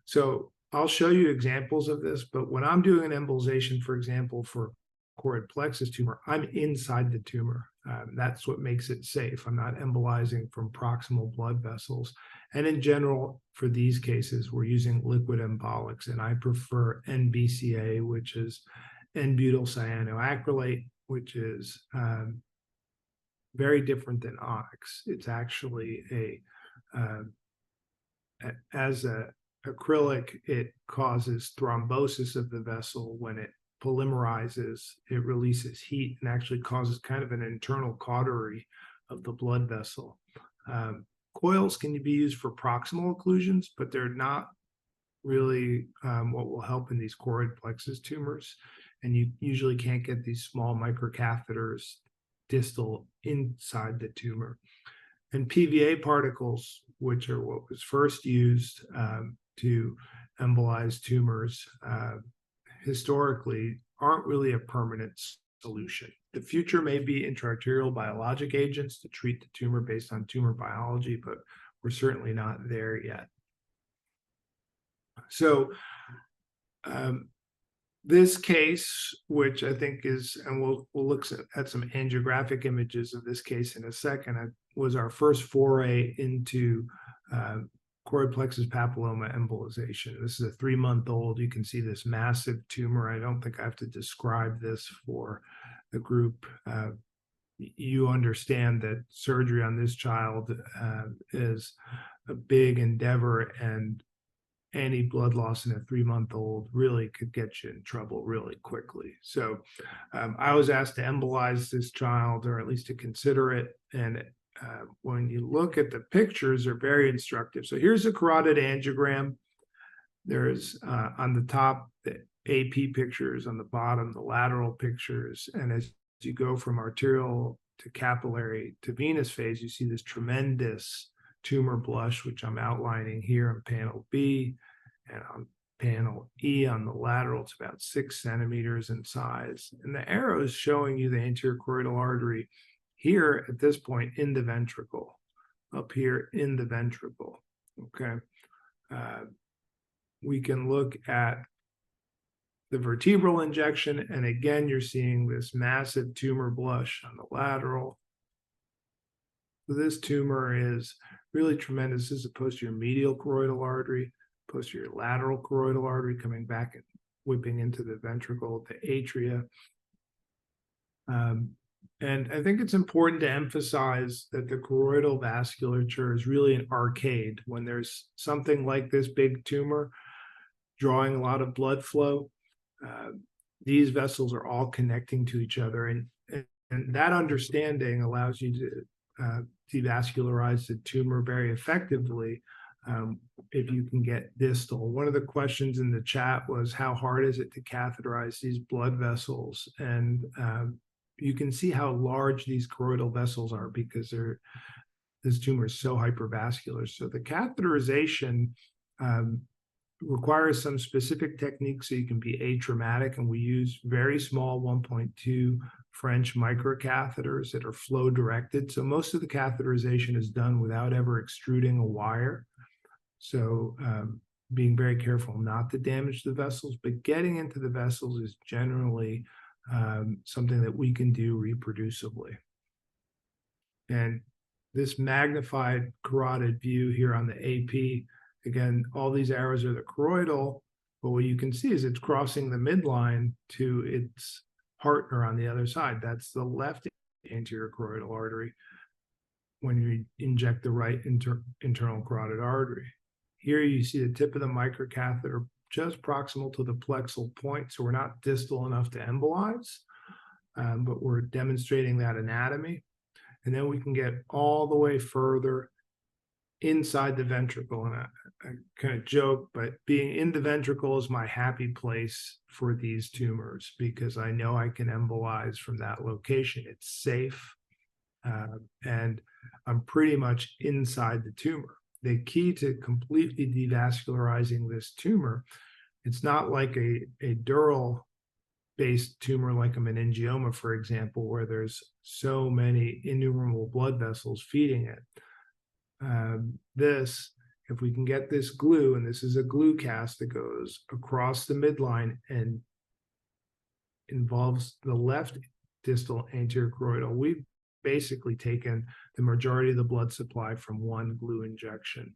So I'll show you examples of this, but when I'm doing an embolization, for example, for chorioid plexus tumor, I'm inside the tumor. That's what makes it safe. I'm not embolizing from proximal blood vessels. And in general, for these cases, we're using liquid embolics, and I prefer NBCA, which is N-butyl cyanoacrylate, which is very different than onyx. It's actually as an acrylic, it causes thrombosis of the vessel. When it polymerizes, it releases heat and actually causes kind of an internal cautery of the blood vessel. Coils can be used for proximal occlusions, but they're not really what will help in these chorioid plexus tumors. And you usually can't get these small microcatheters distal inside the tumor. And PVA particles, which are what was first used to embolize tumors, historically aren't really a permanent solution. The future may be intraarterial biologic agents to treat the tumor based on tumor biology, but we're certainly not there yet. So this case, which I think is, and we'll look at some angiographic images of this case in a second, was our first foray into chorioid plexus papilloma embolization. This is a 3-month-old. You can see this massive tumor. I don't think I have to describe this for the group. You understand that surgery on this child is a big endeavor, and any blood loss in a 3-month-old really could get you in trouble really quickly. So I was asked to embolize this child, or at least to consider it. And when you look at the pictures, they're very instructive. So here's a carotid angiogram. There's on the top, the AP pictures, on the bottom, the lateral pictures. And as you go from arterial to capillary to venous phase, you see this tremendous tumor blush, which I'm outlining here on panel B, and on panel E on the lateral, it's about 6 centimeters in size. And the arrow is showing you the anterior choroidal artery here at this point in the ventricle, up here in the ventricle. Okay. We can look at the vertebral injection, and again, you're seeing this massive tumor blush on the lateral. This tumor is really tremendous. This is a posterior medial choroidal artery, posterior lateral choroidal artery coming back and whipping into the ventricle, the atria. And I think it's important to emphasize that the choroidal vasculature is really an arcade. When there's something like this big tumor drawing a lot of blood flow, these vessels are all connecting to each other. And that understanding allows you to devascularize the tumor very effectively if you can get distal. One of the questions in the chat was, how hard is it to catheterize these blood vessels? And you can see how large these choroidal vessels are because this tumor is so hypervascular. So the catheterization requires some specific techniques so you can be atraumatic, and we use very small 1.2 French microcatheters that are flow directed. So most of the catheterization is done without ever extruding a wire. So being very careful not to damage the vessels, but getting into the vessels is generally something that we can do reproducibly. And this magnified carotid view here on the AP, again, all these arrows are the choroidal, but what you can see is it's crossing the midline to its partner on the other side. That's the left anterior choroidal artery when you inject the right internal carotid artery. Here you see the tip of the microcatheter just proximal to the plexal point, so we're not distal enough to embolize, but we're demonstrating that anatomy. And then we can get all the way further inside the ventricle. And I kind of joke, but being in the ventricle is my happy place for these tumors because I know I can embolize from that location. It's safe, and I'm pretty much inside the tumor. The key to completely devascularizing this tumor, it's not like a dural-based tumor like a meningioma, for example, where there's so many innumerable blood vessels feeding it. If we can get this glue, and this is a glue cast that goes across the midline and involves the left distal anterior choroidal, we've basically taken the majority of the blood supply from one glue injection.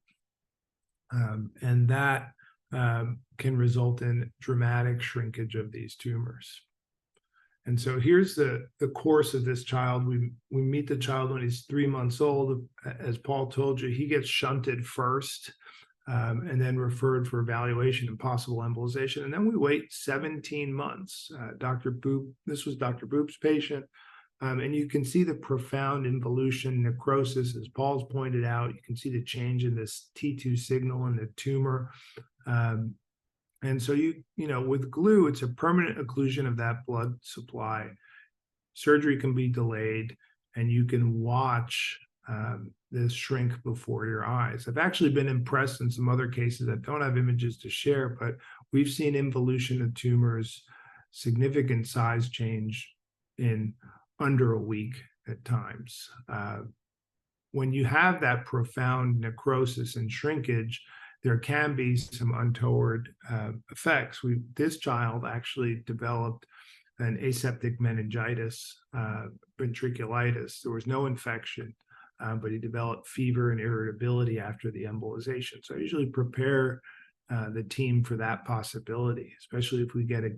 And that can result in dramatic shrinkage of these tumors. And so here's the course of this child. We meet the child when he's 3 months old. As Paul told you, he gets shunted first and then referred for evaluation and possible embolization. And then we wait 17 months. This was Dr. Boop's patient. And you can see the profound involution, necrosis, as Paul's pointed out. You can see the change in this T2 signal in the tumor. And so with glue, it's a permanent occlusion of that blood supply. Surgery can be delayed, and you can watch this shrink before your eyes. I've actually been impressed in some other cases. I don't have images to share, but we've seen involution of tumors, significant size change in under a week at times. When you have that profound necrosis and shrinkage, there can be some untoward effects. This child actually developed an aseptic meningitis, ventriculitis. There was no infection. but he developed fever and irritability after the embolization. So I usually prepare the team for that possibility, especially if we get a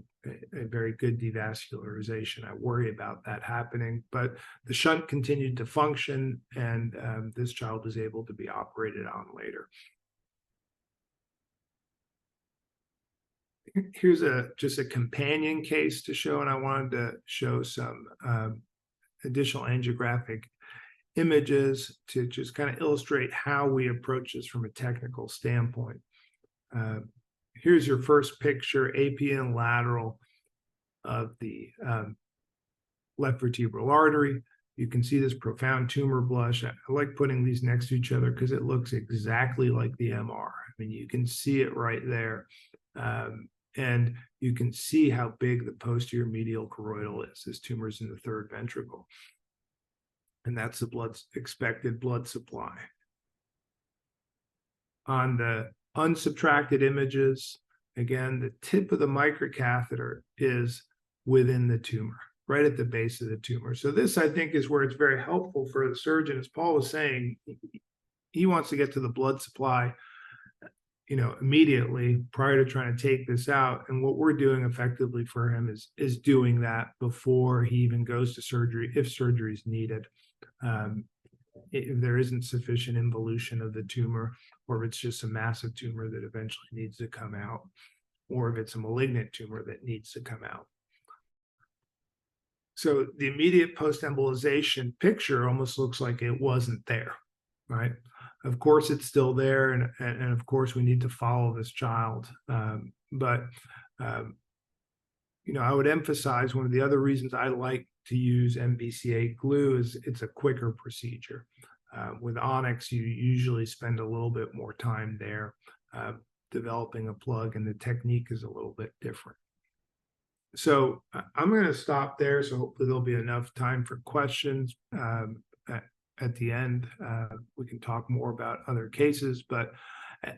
very good devascularization. I worry about that happening, but the shunt continued to function, and this child was able to be operated on later. Here's just a companion case to show, and I wanted to show some additional angiographic images to just kind of illustrate how we approach this from a technical standpoint. Here's your first picture, AP and lateral of the left vertebral artery. You can see this profound tumor blush. I like putting these next to each other because it looks exactly like the MR. I mean, you can see it right there. And you can see how big the posterior medial choroidal is. This tumor is in the third ventricle. And that's the expected blood supply. On the unsubtracted images, again, the tip of the microcatheter is within the tumor, right at the base of the tumor. So this, I think, is where it's very helpful for the surgeon. As Paul was saying, he wants to get to the blood supply, immediately prior to trying to take this out. And what we're doing effectively for him is doing that before he even goes to surgery, if surgery is needed. If there isn't sufficient involution of the tumor, or if it's just a massive tumor that eventually needs to come out, or if it's a malignant tumor that needs to come out. So the immediate post-embolization picture almost looks like it wasn't there, right? Of course, it's still there, and of course, we need to follow this child. But I would emphasize one of the other reasons I like to use MBCA glue is it's a quicker procedure. With Onyx, you usually spend a little bit more time there developing a plug, and the technique is a little bit different. So I'm going to stop there. So hopefully there'll be enough time for questions. At the end, we can talk more about other cases, but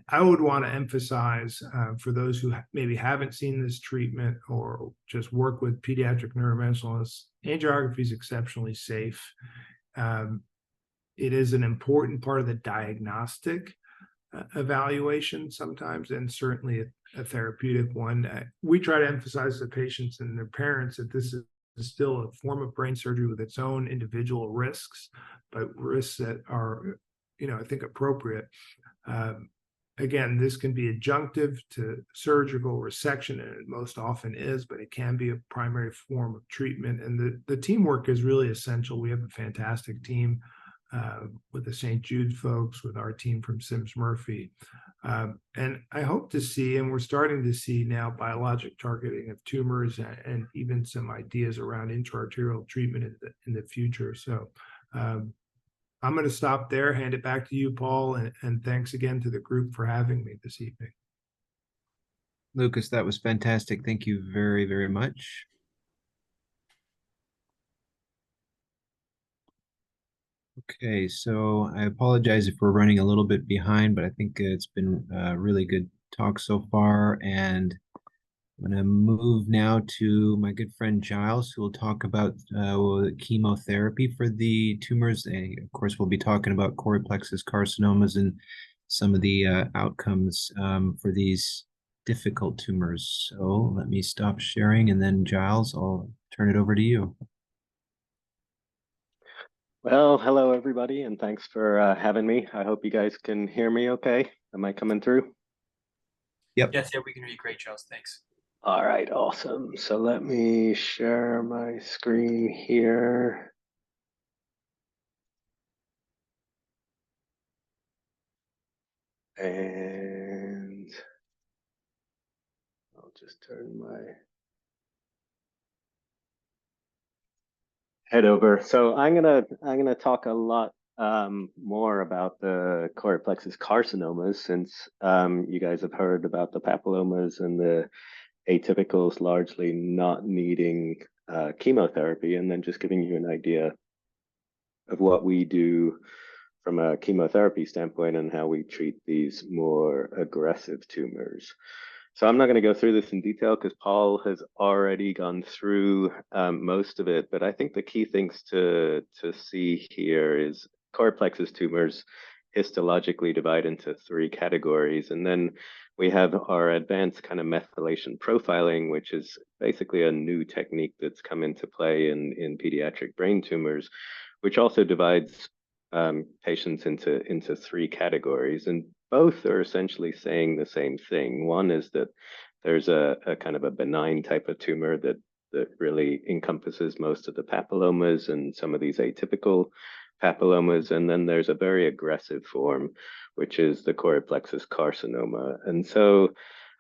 I would want to emphasize for those who maybe haven't seen this treatment or just work with pediatric neurointerventionalists, angiography is exceptionally safe. It is an important part of the diagnostic evaluation sometimes, and certainly a therapeutic one. We try to emphasize to patients and their parents that this is still a form of brain surgery with its own individual risks, but risks that are, I think, appropriate. Again, this can be adjunctive to surgical resection, and it most often is, but it can be a primary form of treatment. And the teamwork is really essential. We have a fantastic team with the St. Jude folks, with our team from Sims Murphy. And I hope to see, and we're starting to see now, biologic targeting of tumors and even some ideas around intraarterial treatment in the future. So I'm going to stop there, hand it back to you, Paul, and thanks again to the group for having me this evening. Lucas, that was fantastic. Thank you very, very much. Okay, so I apologize if we're running a little bit behind, but I think it's been a really good talk so far. And I'm going to move now to my good friend Giles, who will talk about chemotherapy for the tumors. And of course, we'll be talking about chorioid plexus carcinomas and some of the outcomes for these difficult tumors. So let me stop sharing, and then Giles, I'll turn it over to you. Well, hello everybody, and thanks for having me. I hope you guys can hear me okay. Am I coming through? Yep. Yes, yeah, we can hear you great, Charles. Thanks. All right, awesome. So let me share my screen here. And I'll just turn my head over. So I'm gonna talk a lot more about the chorioid plexus carcinomas, since you guys have heard about the papillomas and the atypicals largely not needing chemotherapy, and then just giving you an idea of what we do from a chemotherapy standpoint and how we treat these more aggressive tumors. So I'm not going to go through this in detail because Paul has already gone through most of it, but I think the key things to see here is choroid plexus tumors histologically divide into 3 categories. And then we have our advanced kind of methylation profiling, which is basically a new technique that's come into play in pediatric brain tumors, which also divides patients into 3 categories. And both are essentially saying the same thing. One is that there's a kind of a benign type of tumor that really encompasses most of the papillomas and some of these atypical papillomas. And then there's a very aggressive form, which is the chorioid plexus carcinoma. And so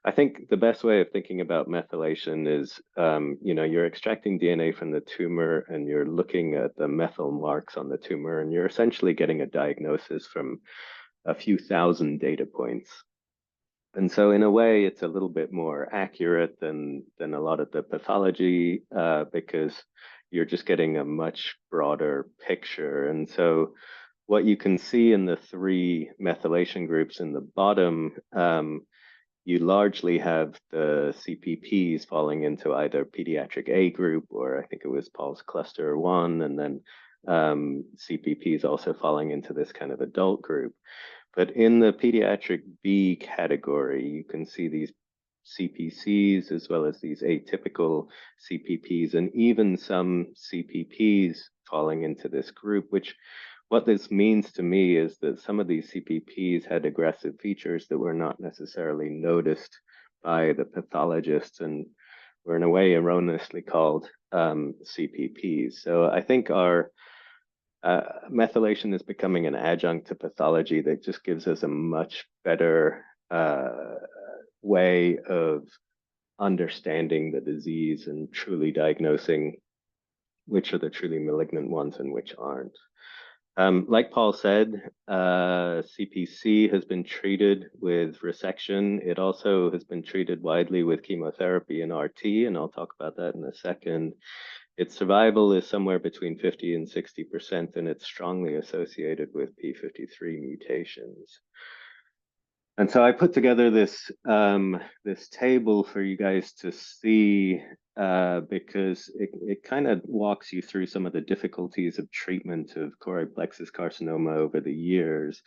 I think the best way of thinking about methylation is, you're extracting DNA from the tumor and you're looking at the methyl marks on the tumor, and you're essentially getting a diagnosis from a few thousand data points. And so in a way, it's a little bit more accurate than a lot of the pathology because you're just getting a much broader picture. And so what you can see in the 3 methylation groups in the bottom, you largely have the CPPs falling into either pediatric A group, or I think it was Paul's cluster 1, and then CPPs also falling into this kind of adult group. But in the pediatric B category, you can see these CPCs as well as these atypical CPPs, and even some CPPs falling into this group, which what this means to me is that some of these CPPs had aggressive features that were not necessarily noticed by the pathologists and were in a way erroneously called CPPs. So I think our methylation is becoming an adjunct to pathology that just gives us a much better way of understanding the disease and truly diagnosing which are the truly malignant ones and which aren't. Like Paul said, CPC has been treated with resection. It also has been treated widely with chemotherapy and RT, and I'll talk about that in a second. Its survival is somewhere between 50 and 60%, and it's strongly associated with p53 mutations. And so I put together this this table for you guys to see because it kind of walks you through some of the difficulties of treatment of chorioid plexus carcinoma over the years.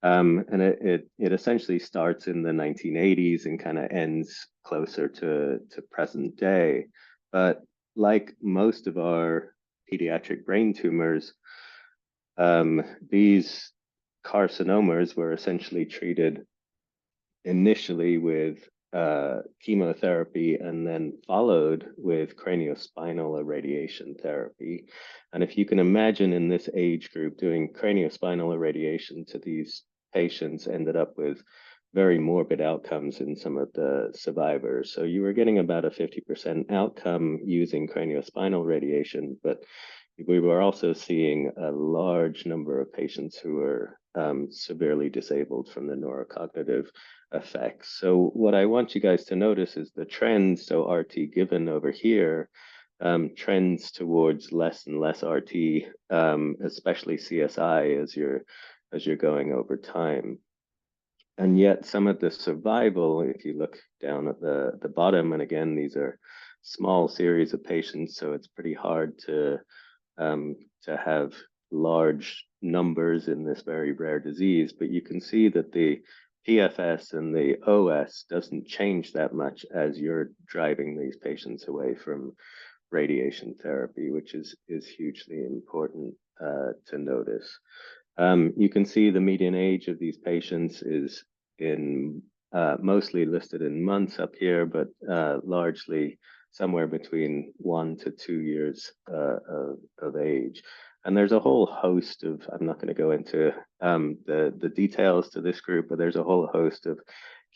And it essentially starts in the 1980s and kind of ends closer to present day. But like most of our pediatric brain tumors, these carcinomas were essentially treated initially with chemotherapy and then followed with craniospinal irradiation therapy. And if you can imagine, in this age group, doing craniospinal irradiation to these patients ended up with very morbid outcomes in some of the survivors. So you were getting about a 50% outcome using craniospinal radiation, but we were also seeing a large number of patients who were severely disabled from the neurocognitive effects. So what I want you guys to notice is the trends. So RT given over here trends towards less and less RT, especially CSI as you're going over time. And yet some of the survival, if you look down at the bottom, and again, these are small series of patients, so it's pretty hard to have large numbers in this very rare disease, but you can see that the PFS and the OS doesn't change that much as you're driving these patients away from radiation therapy, which is hugely important to notice. You can see the median age of these patients is mostly listed in months up here, but largely somewhere between 1 to 2 years of age. And there's a whole host of, I'm not going to go into the details to this group, but there's a whole host of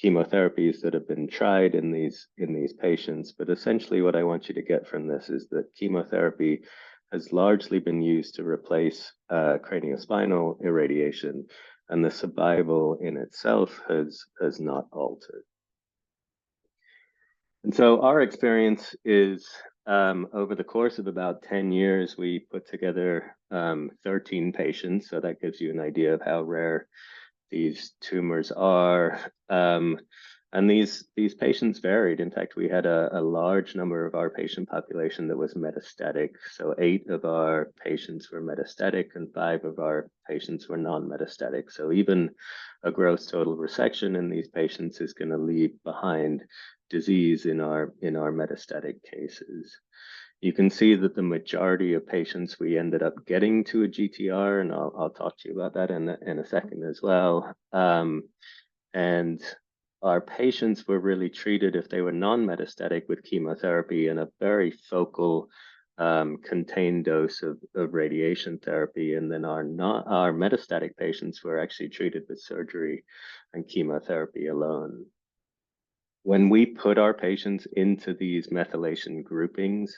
chemotherapies that have been tried in these patients. But essentially what I want you to get from this is that chemotherapy has largely been used to replace craniospinal irradiation, and the survival in itself has not altered. And so our experience is over the course of about 10 years, we put together 13 patients. So that gives you an idea of how rare these tumors are. And these patients varied. In fact, we had a large number of our patient population that was metastatic. So 8 of our patients were metastatic and 5 of our patients were non-metastatic. So even a gross total resection in these patients is going to leave behind disease in our metastatic cases. You can see that the majority of patients we ended up getting to a GTR, and I'll talk to you about that in a second as well. And our patients were really treated, if they were non-metastatic, with chemotherapy and a very focal contained dose of radiation therapy. And then our metastatic patients were actually treated with surgery and chemotherapy alone. When we put our patients into these methylation groupings,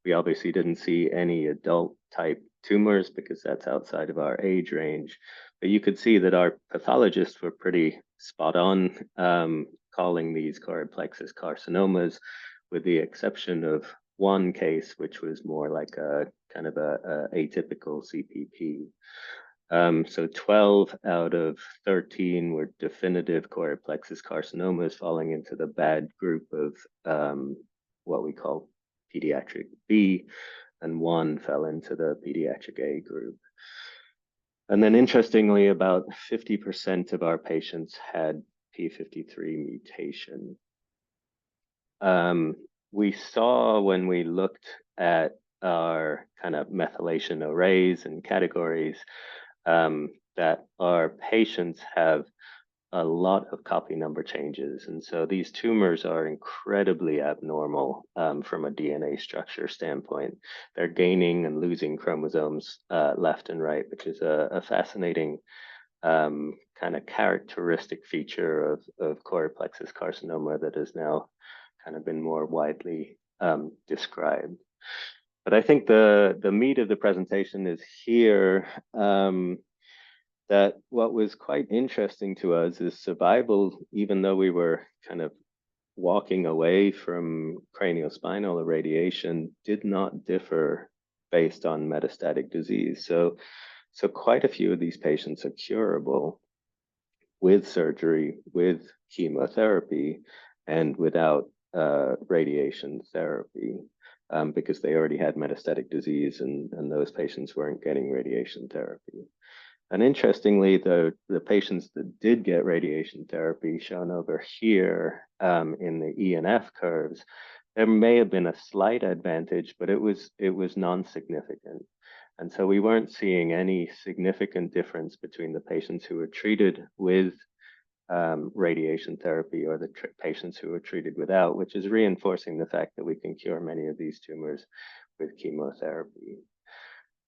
we obviously didn't see any adult type tumors because that's outside of our age range. But you could see that our pathologists were pretty spot on calling these chorioid plexus carcinomas, with the exception of one case, which was more like a kind of a atypical CPP. So 12 out of 13 were definitive chorioid plexus carcinomas, falling into the bad group of what we call pediatric B, and 1 fell into the pediatric A group. And then interestingly, about 50% of our patients had p53 mutation. We saw when we looked at our kind of methylation arrays and categories that our patients have a lot of copy number changes. And so these tumors are incredibly abnormal from a DNA structure standpoint. They're gaining and losing chromosomes left and right, which is a fascinating kind of characteristic feature of chorioid plexus carcinoma that has now kind of been more widely described. But I think the meat of the presentation is here. That what was quite interesting to us is survival, even though we were kind of walking away from craniospinal irradiation, did not differ based on metastatic disease. So quite a few of these patients are curable with surgery, with chemotherapy, and without radiation therapy, because they already had metastatic disease, and those patients weren't getting radiation therapy. And interestingly, the patients that did get radiation therapy, shown over here in the E and F curves, there may have been a slight advantage, but it was non-significant. And so we weren't seeing any significant difference between the patients who were treated with radiation therapy or the patients who were treated without, which is reinforcing the fact that we can cure many of these tumors with chemotherapy.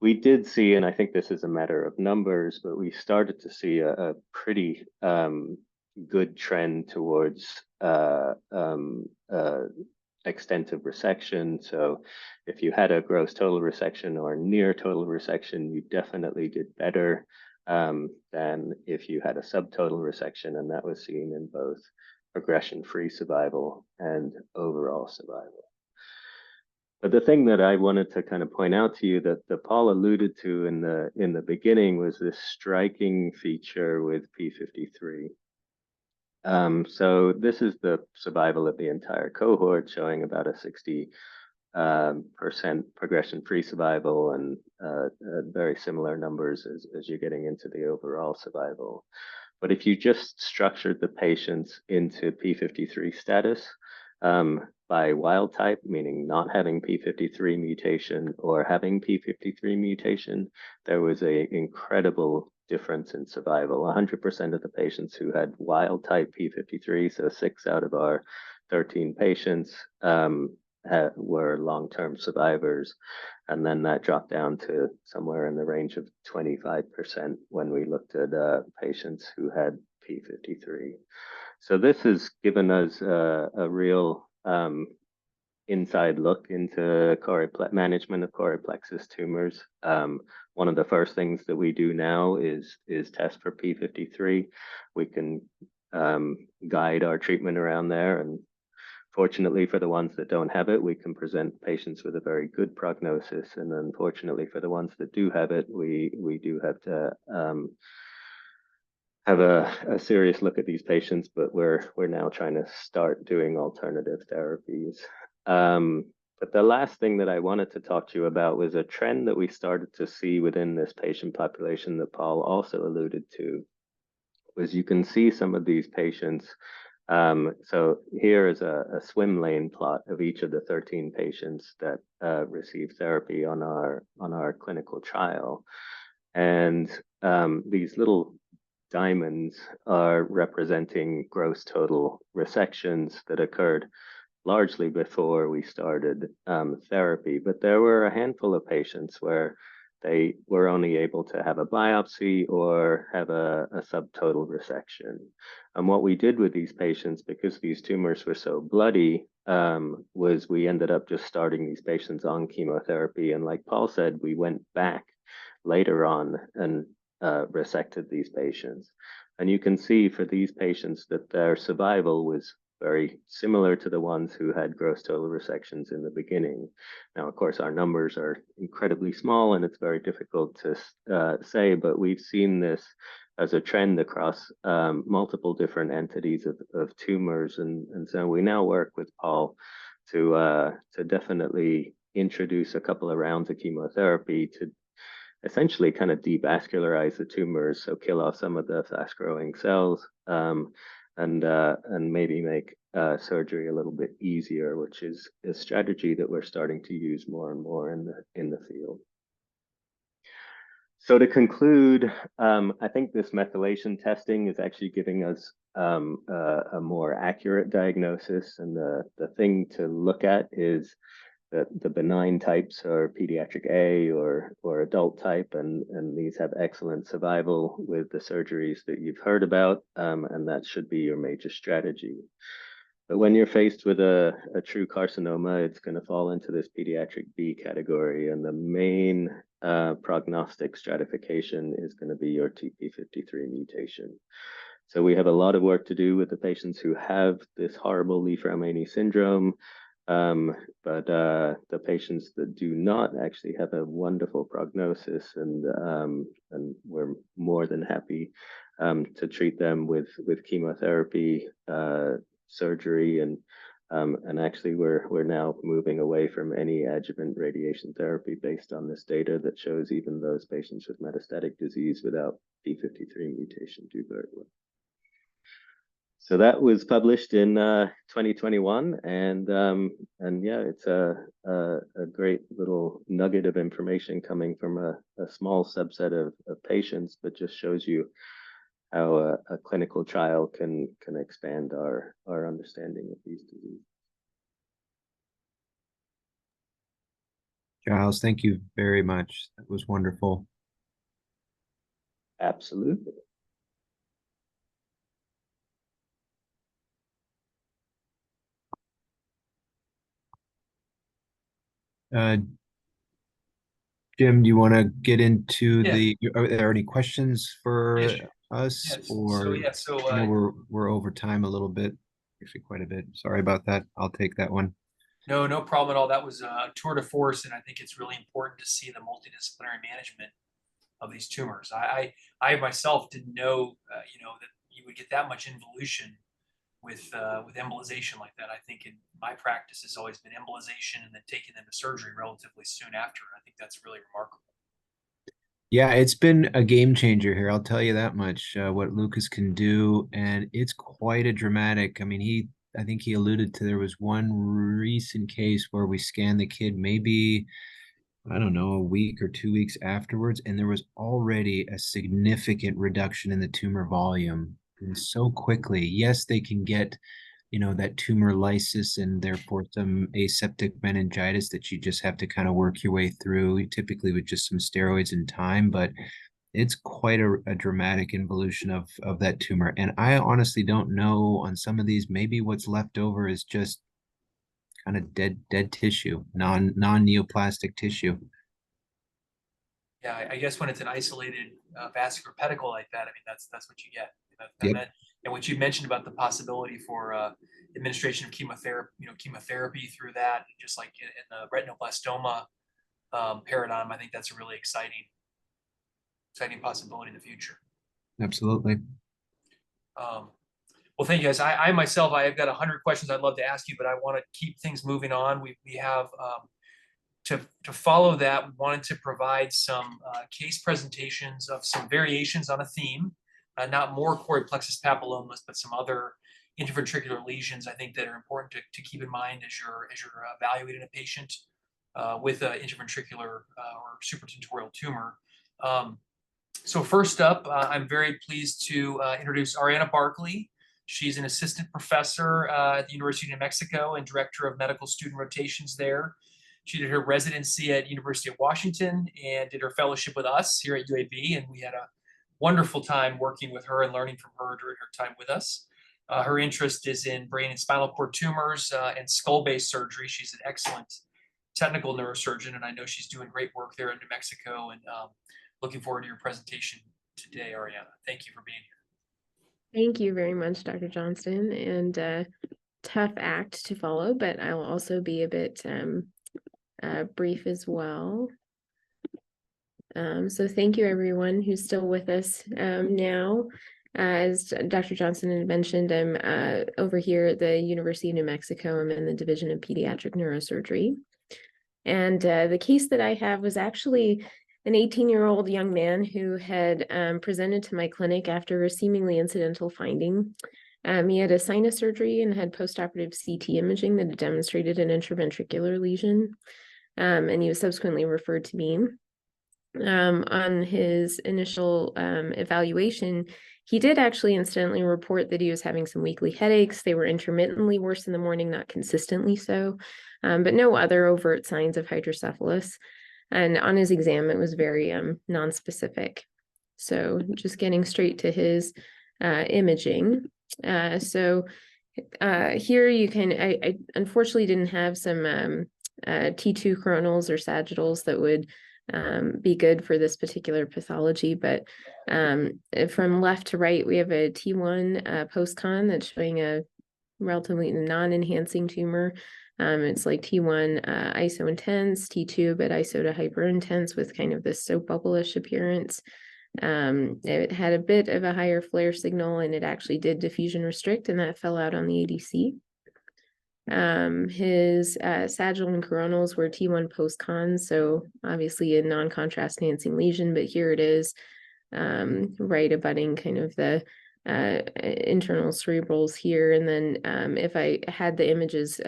We did see, and I think this is a matter of numbers, but we started to see a pretty good trend towards extensive resection. So if you had a gross total resection or near total resection, you definitely did better than if you had a subtotal resection, and that was seen in both progression-free survival and overall survival. But the thing that I wanted to kind of point out to you that Paul alluded to in the beginning was this striking feature with p53. So this is the survival of the entire cohort, showing about a 60% progression-free survival, and very similar numbers as you're getting into the overall survival. But if you just structured the patients into p53 status, by wild type, meaning not having p53 mutation or having p53 mutation, there was an incredible difference in survival. 100% of the patients who had wild type p53, so 6 out of our 13 patients, were long-term survivors. And then that dropped down to somewhere in the range of 25% when we looked at patients who had p53. So this has given us a real inside look into management of chorioid plexus tumors. One of the first things that we do now is test for p53. We can guide our treatment around there, and fortunately for the ones that don't have it, we can present patients with a very good prognosis. And unfortunately for the ones that do have it, we do have to have a serious look at these patients, but we're now trying to start doing alternative therapies. But the last thing that I wanted to talk to you about was a trend that we started to see within this patient population that Paul also alluded to, was you can see some of these patients. So here is a swim lane plot of each of the 13 patients that received therapy on our clinical trial. And these little diamonds are representing gross total resections that occurred largely before we started therapy. But there were a handful of patients where they were only able to have a biopsy or have a subtotal resection. And what we did with these patients, because these tumors were so bloody, was we ended up just starting these patients on chemotherapy. And like Paul said, we went back later on and resected these patients. And you can see for these patients that their survival was very similar to the ones who had gross total resections in the beginning. Now, of course, our numbers are incredibly small and it's very difficult to say, but we've seen this as a trend across multiple different entities of tumors. And so we now work with Paul to definitely introduce a couple of rounds of chemotherapy to essentially kind of devascularize the tumors, so kill off some of the fast-growing cells, and maybe make surgery a little bit easier, which is a strategy that we're starting to use more and more in the field. So to conclude, I think this methylation testing is actually giving us a more accurate diagnosis, and the thing to look at is that the benign types are pediatric A or adult type, and these have excellent survival with the surgeries that you've heard about, and that should be your major strategy. But when you're faced with a true carcinoma, it's going to fall into this pediatric B category, and the main prognostic stratification is going to be your TP53 mutation. So we have a lot of work to do with the patients who have this horrible Li-Fraumeni syndrome. But the patients that do not actually have a wonderful prognosis, and we're more than happy to treat them with chemotherapy, surgery, and actually we're now moving away from any adjuvant radiation therapy based on this data that shows even those patients with metastatic disease without P53 mutation do very well. So that was published in 2021, and yeah, it's a great little nugget of information coming from a small subset of patients, but just shows you how a clinical trial can expand our understanding of these diseases. Giles, thank you very much. That was wonderful. Absolutely. Jim, do you want to get into Yeah. are there any questions for us? Yes. Or So I know we're over time a little bit, actually quite a bit. Sorry about that. I'll take that one. no problem at all. That was a tour de force, and I think it's really important to see the multidisciplinary management of these tumors. I myself didn't know, that you would get that much involution with embolization like that. I think in my practice has always been embolization and then taking them to surgery relatively soon after. I think that's really remarkable. Yeah, it's been a game changer here. I'll tell you that much, what Lucas can do. And it's quite a dramatic. I mean, I think he alluded to there was one recent case where we scanned the kid maybe, I don't know, a week or 2 weeks afterwards, and there was already a significant reduction in the tumor volume. And so quickly, yes, they can get, that tumor lysis and therefore some aseptic meningitis that you just have to kind of work your way through, typically with just some steroids and time, but it's quite a dramatic involution of that tumor. And I honestly don't know, on some of these, maybe what's left over is just kind of dead tissue, non-neoplastic tissue. Yeah, I guess when it's an isolated vascular pedicle like that, I mean that's what you get. Yep. And what you mentioned about the possibility for administration of chemotherapy, chemotherapy through that, just like in the retinoblastoma paradigm, I think that's a really exciting possibility in the future. Absolutely. Well, thank you guys. I myself, I have got 100 questions I'd love to ask you, but I want to keep things moving on. We have to follow that. We wanted to provide some case presentations of some variations on a theme, not more chorioid plexus papillomas, but some other interventricular lesions. I think that are important to keep in mind as you're evaluating a patient with an interventricular or supratentorial tumor. So first up, I'm very pleased to introduce Ariana Barkley. She's an assistant professor at the University of New Mexico and director of medical student rotations there. She did her residency at University of Washington and did her fellowship with us here at UAB, and we had a wonderful time working with her and learning from her during her time with us. Her interest is in brain and spinal cord tumors and skull-based surgery. She's an excellent technical neurosurgeon, and I know she's doing great work there in New Mexico, and looking forward to your presentation today, Ariana. Thank you for being here. Thank you very much, Dr. Johnston, and tough act to follow, but I will also be a bit brief as well. So thank you everyone who's still with us now. As Dr. Johnston had mentioned, I'm over here at the University of New Mexico. I'm in the Division of Pediatric Neurosurgery. And the case that I have was actually an 18-year-old young man who had presented to my clinic after a seemingly incidental finding. He had a sinus surgery and had postoperative CT imaging that had demonstrated an intraventricular lesion. And he was subsequently referred to me. On his initial evaluation, he did actually incidentally report that he was having some weekly headaches. They were intermittently worse in the morning, not consistently so, but no other overt signs of hydrocephalus. And on his exam, it was very nonspecific. So just getting straight to his imaging. So here you can, I unfortunately didn't have some T2 coronals or sagittals that would be good for this particular pathology, but from left to right, we have a T1 post-con that's showing a relatively non-enhancing tumor. It's like T1 iso intense, T2 but iso to hyper intense with kind of this soap bubble-ish appearance. It had a bit of a higher flare signal, and it actually did diffusion restrict, and that fell out on the ADC. His sagittal and coronals were T1 post-con, so obviously a non-contrast enhancing lesion, but here it is right abutting kind of the internal cerebrals here. And then if I had the images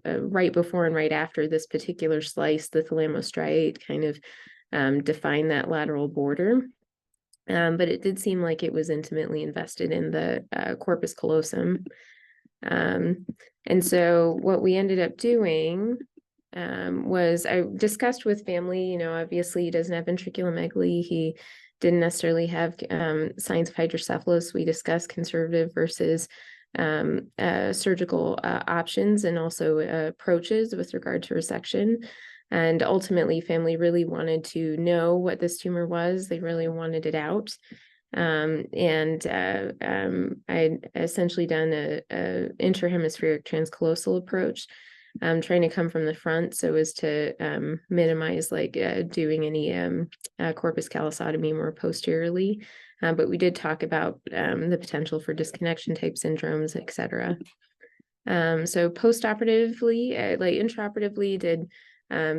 right before and right after this particular slice, the thalamostriate kind of defined that lateral border. But it did seem like it was intimately invested in the corpus callosum. And so what we ended up doing was I discussed with family, you know, obviously he doesn't have ventriculomegaly. He didn't necessarily have signs of hydrocephalus. We discussed conservative versus surgical options and also approaches with regard to resection. And ultimately, family really wanted to know what this tumor was. They really wanted it out. I essentially done a intrahemispheric transcallosal approach, trying to come from the front so as to minimize like doing any corpus callosotomy more posteriorly. But we did talk about the potential for disconnection type syndromes, et cetera. So postoperatively, like intraoperatively, did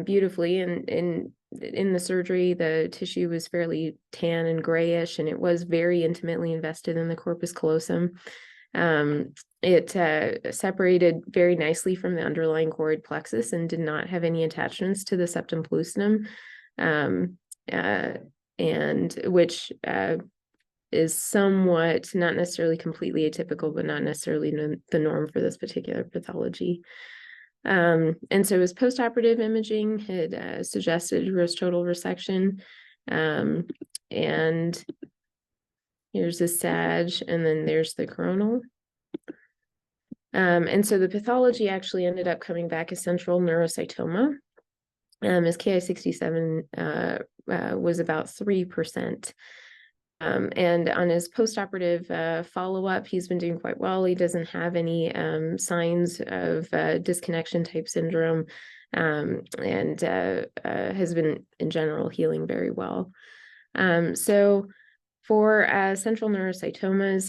beautifully, and in the surgery, the tissue was fairly tan and grayish, and it was very intimately invested in the corpus callosum. It separated very nicely from the underlying chorioid plexus and did not have any attachments to the septum pellucidum, and which is somewhat, not necessarily completely atypical, but not necessarily the norm for this particular pathology. And so his postoperative imaging had suggested gross total resection. And here's the sag, and then there's the coronal. And so the pathology actually ended up coming back as central neurocytoma. His Ki-67 was about 3%. And on his postoperative follow-up, he's been doing quite well. He doesn't have any signs of disconnection type syndrome, and has been in general healing very well. So For central neurocytomas,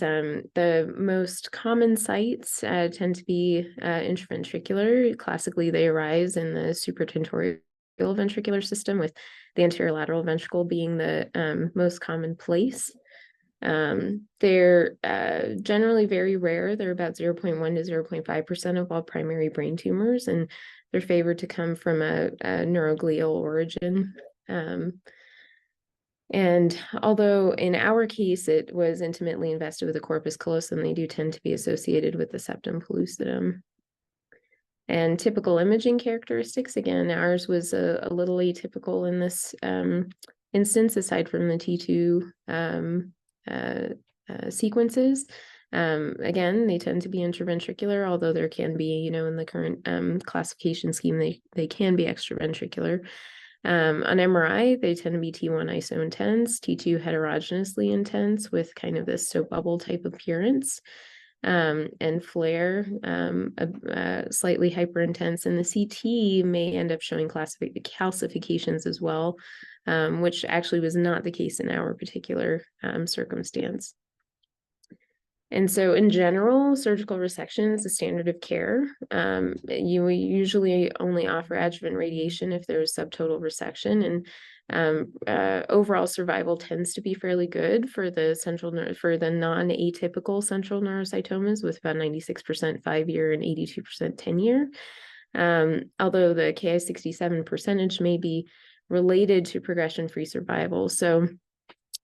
the most common sites tend to be intraventricular. Classically, they arise in the supratentorial ventricular system, with the anterior lateral ventricle being the most common place. They're generally very rare. They're about 0.1 to 0.5% of all primary brain tumors, and they're favored to come from a neuroglial origin. And although in our case it was intimately invested with the corpus callosum, they do tend to be associated with the septum pellucidum. And typical imaging characteristics, again, ours was a little atypical in this instance, aside from the T2 sequences. Again, they tend to be intraventricular, although there can be, in the current classification scheme, they can be extraventricular. On MRI, they tend to be T1 iso intense, T2 heterogeneously intense with kind of this soap bubble type appearance, and flare slightly hyper intense. And the CT may end up showing calcifications as well, which actually was not the case in our particular circumstance. And so in general, surgical resection is the standard of care. You usually only offer adjuvant radiation if there's subtotal resection, and overall survival tends to be fairly good for the non-atypical central neurocytomas, with about 96% 5-year and 82% 10-year. Although the Ki-67 percentage may be related to progression-free survival. So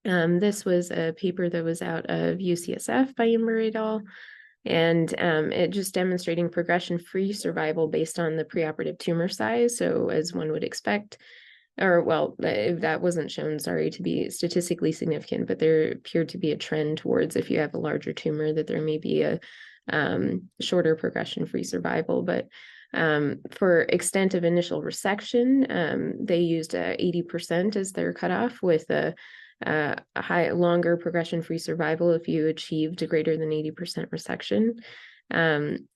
this was a paper that was out of UCSF by Imber et al. And it just demonstrating progression-free survival based on the preoperative tumor size. So as one would expect, or well, if that wasn't shown, sorry, to be statistically significant, but there appeared to be a trend towards, if you have a larger tumor, that there may be a shorter progression-free survival. But for extent of initial resection, they used 80% as their cutoff, with a longer progression-free survival if you achieved greater than 80% resection.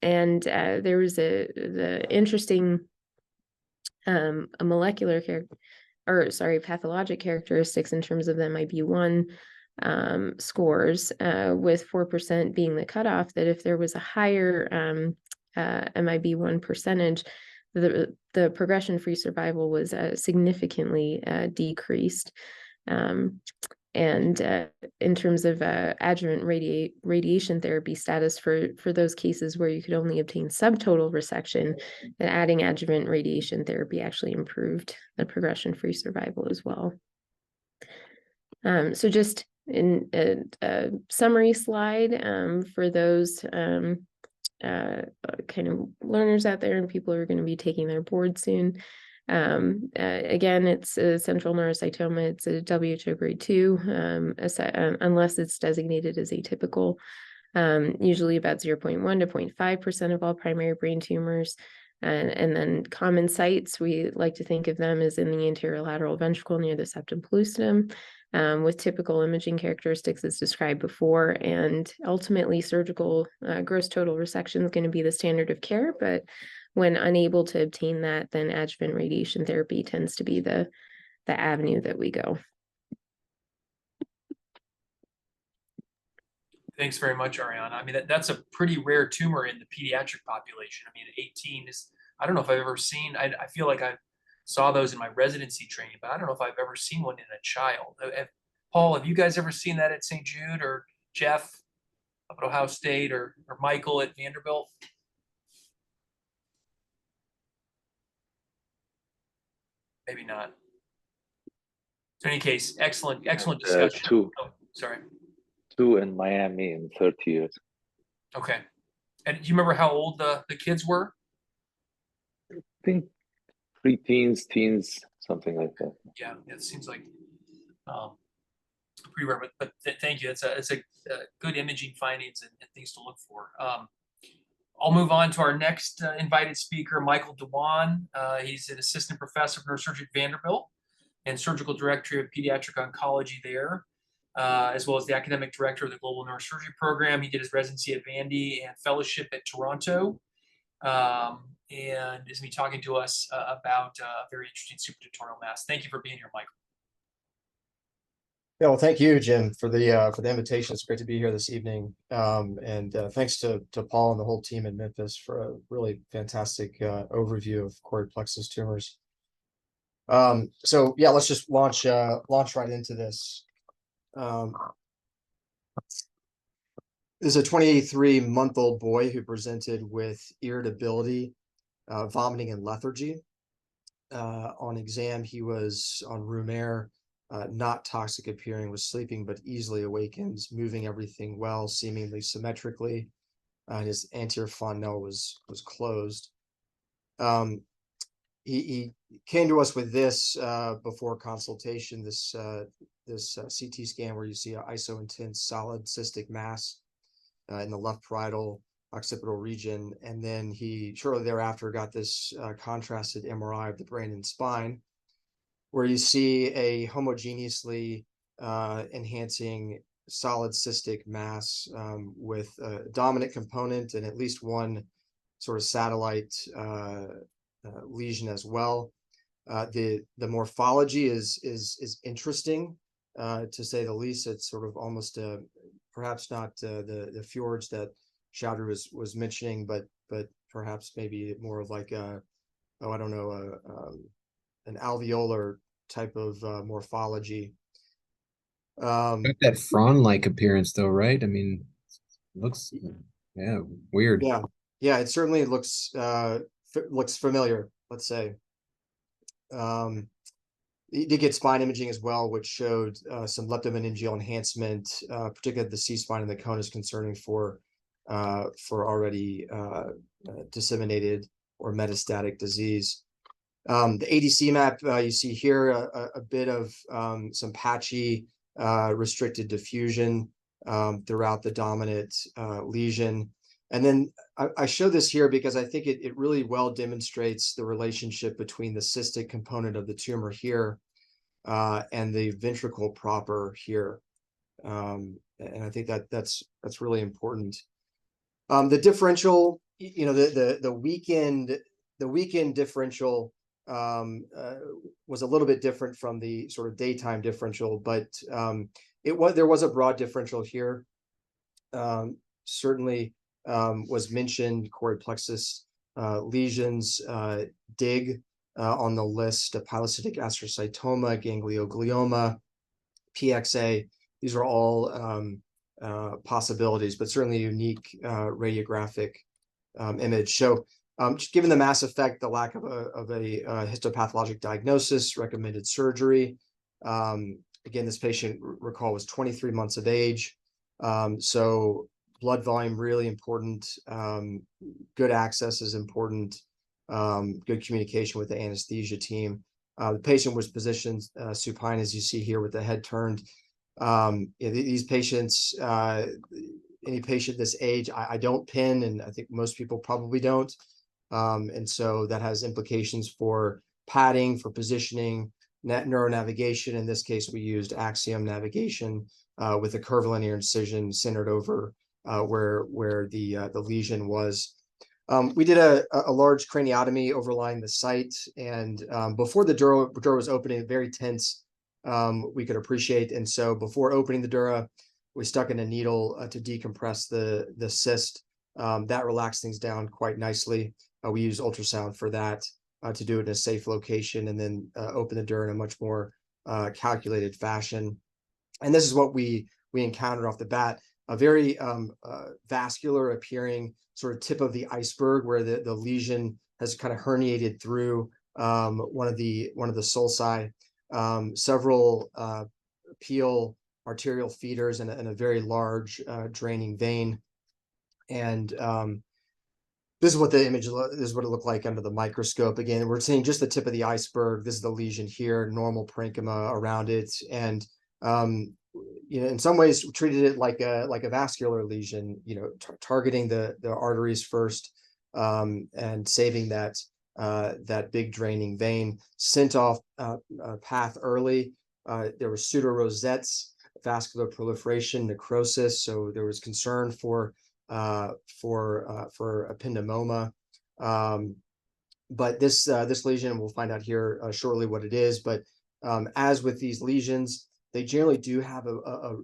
And there was the interesting a molecular pathologic characteristics in terms of the MIB1 scores, with 4% being the cutoff, that if there was a higher MIB1 percentage, the progression-free survival was significantly decreased. And in terms of adjuvant radiation therapy status for those cases where you could only obtain subtotal resection, that adding adjuvant radiation therapy actually improved the progression-free survival as well. So just in a summary slide for those kind of learners out there and people who are going to be taking their board soon. Again, it's a central neurocytoma. It's a WHO grade 2, unless it's designated as atypical. Usually about 0.1 to 0.5% of all primary brain tumors. And then common sites, we like to think of them as in the anterior lateral ventricle near the septum pellucidum, with typical imaging characteristics as described before. And ultimately, surgical gross total resection is going to be the standard of care, but when unable to obtain that, then adjuvant radiation therapy tends to be the avenue that we go. Thanks very much, Ariana. I mean, that's a pretty rare tumor in the pediatric population. I mean, 18 is, I don't know if I've ever seen, I feel like I saw those in my residency training, but I don't know if I've ever seen one in a child. Paul, have you guys ever seen that at St. Jude, or Jeff up at Ohio State, or Michael at Vanderbilt? Maybe not. So in any case, excellent discussion. Two. Oh, sorry. 2 in Miami in 30 years. Okay. And do you remember how old the kids were? I think pre-teens, teens, something like that. Yeah, it seems like pretty rare, but thank you. It's a good imaging findings and things to look for. I'll move on to our next invited speaker, Michael Dewan. He's an assistant professor of neurosurgery at Vanderbilt and surgical director of pediatric oncology there, as well as the academic director of the global neurosurgery program. He did his residency at Vandy and fellowship at Toronto, and is going to be talking to us about a very interesting supratentorial mass. Thank you for being here, Michael. Yeah, well, thank you, Jim, for the invitation. It's great to be here this evening. And thanks to Paul and the whole team in Memphis for a really fantastic overview of chorioid plexus tumors. So yeah, let's just launch right into this. This is a 23-month-old boy who presented with irritability, vomiting, and lethargy. On exam, he was on room air, not toxic appearing, was sleeping but easily awakens, moving everything well, seemingly symmetrically. His anterior fontanelle was closed. He came to us with this before consultation, this CT scan where you see an iso-intense solid cystic mass in the left parietal occipital region. And then he shortly thereafter got this contrasted MRI of the brain and spine, where you see a homogeneously enhancing solid cystic mass with a dominant component and at least one sort of satellite lesion as well. The morphology is interesting, to say the least. It's sort of almost perhaps not the fjords that Schauder was mentioning, but perhaps maybe more of like a, oh, I don't know, an alveolar type of morphology. Got that frond-like appearance though, right? I mean, looks, yeah, weird. Yeah, it certainly looks familiar, let's say. He did get spine imaging as well, which showed some leptomeningeal enhancement, particularly the C-spine and the cone is concerning for already disseminated or metastatic disease. The ADC map, you see here a bit of some patchy restricted diffusion throughout the dominant lesion. And then I show this here because I think it really well demonstrates the relationship between the cystic component of the tumor here and the ventricle proper here. And I think that's really important. The differential, you know, the weekend differential was a little bit different from the sort of daytime differential, but there was a broad differential here. Certainly was mentioned chorioid plexus lesions, DIG on the list, of pilocytic astrocytoma, ganglioglioma, PXA. These are all possibilities, but certainly a unique radiographic image. So just given the mass effect, the lack of a histopathologic diagnosis, recommended surgery. Again, this patient, recall, was 23 months of age. So blood volume, really important. Good access is important. Good communication with the anesthesia team. The patient was positioned supine, as you see here, with the head turned. These patients, any patient this age, I don't pin, and I think most people probably don't. And so that has implications for padding, for positioning, neuronavigation. In this case, we used axiom navigation with a curvilinear incision centered over where the lesion was. We did a large craniotomy overlying the site, and before the dura was opening, very tense, we could appreciate. And so before opening the dura, we stuck in a needle to decompress the cyst. That relaxed things down quite nicely. We use ultrasound for that to do it in a safe location, and then open the dura in a much more calculated fashion. And this is what we encountered off the bat: a very vascular appearing sort of tip of the iceberg, where the lesion has kind of herniated through one of the sulci, several peel arterial feeders, and a very large draining vein. And this is what the image, this is what it looked like under the microscope. Again, we're seeing just the tip of the iceberg. This is the lesion here, normal parenchyma around it. And you know, in some ways we treated it like a vascular lesion, you know, targeting the arteries first, and saving that big draining vein. Sent off path early. There were pseudorosettes, vascular proliferation, necrosis. So there was concern for ependymoma. But this lesion, we'll find out here shortly what it is. But as with these lesions, they generally do have a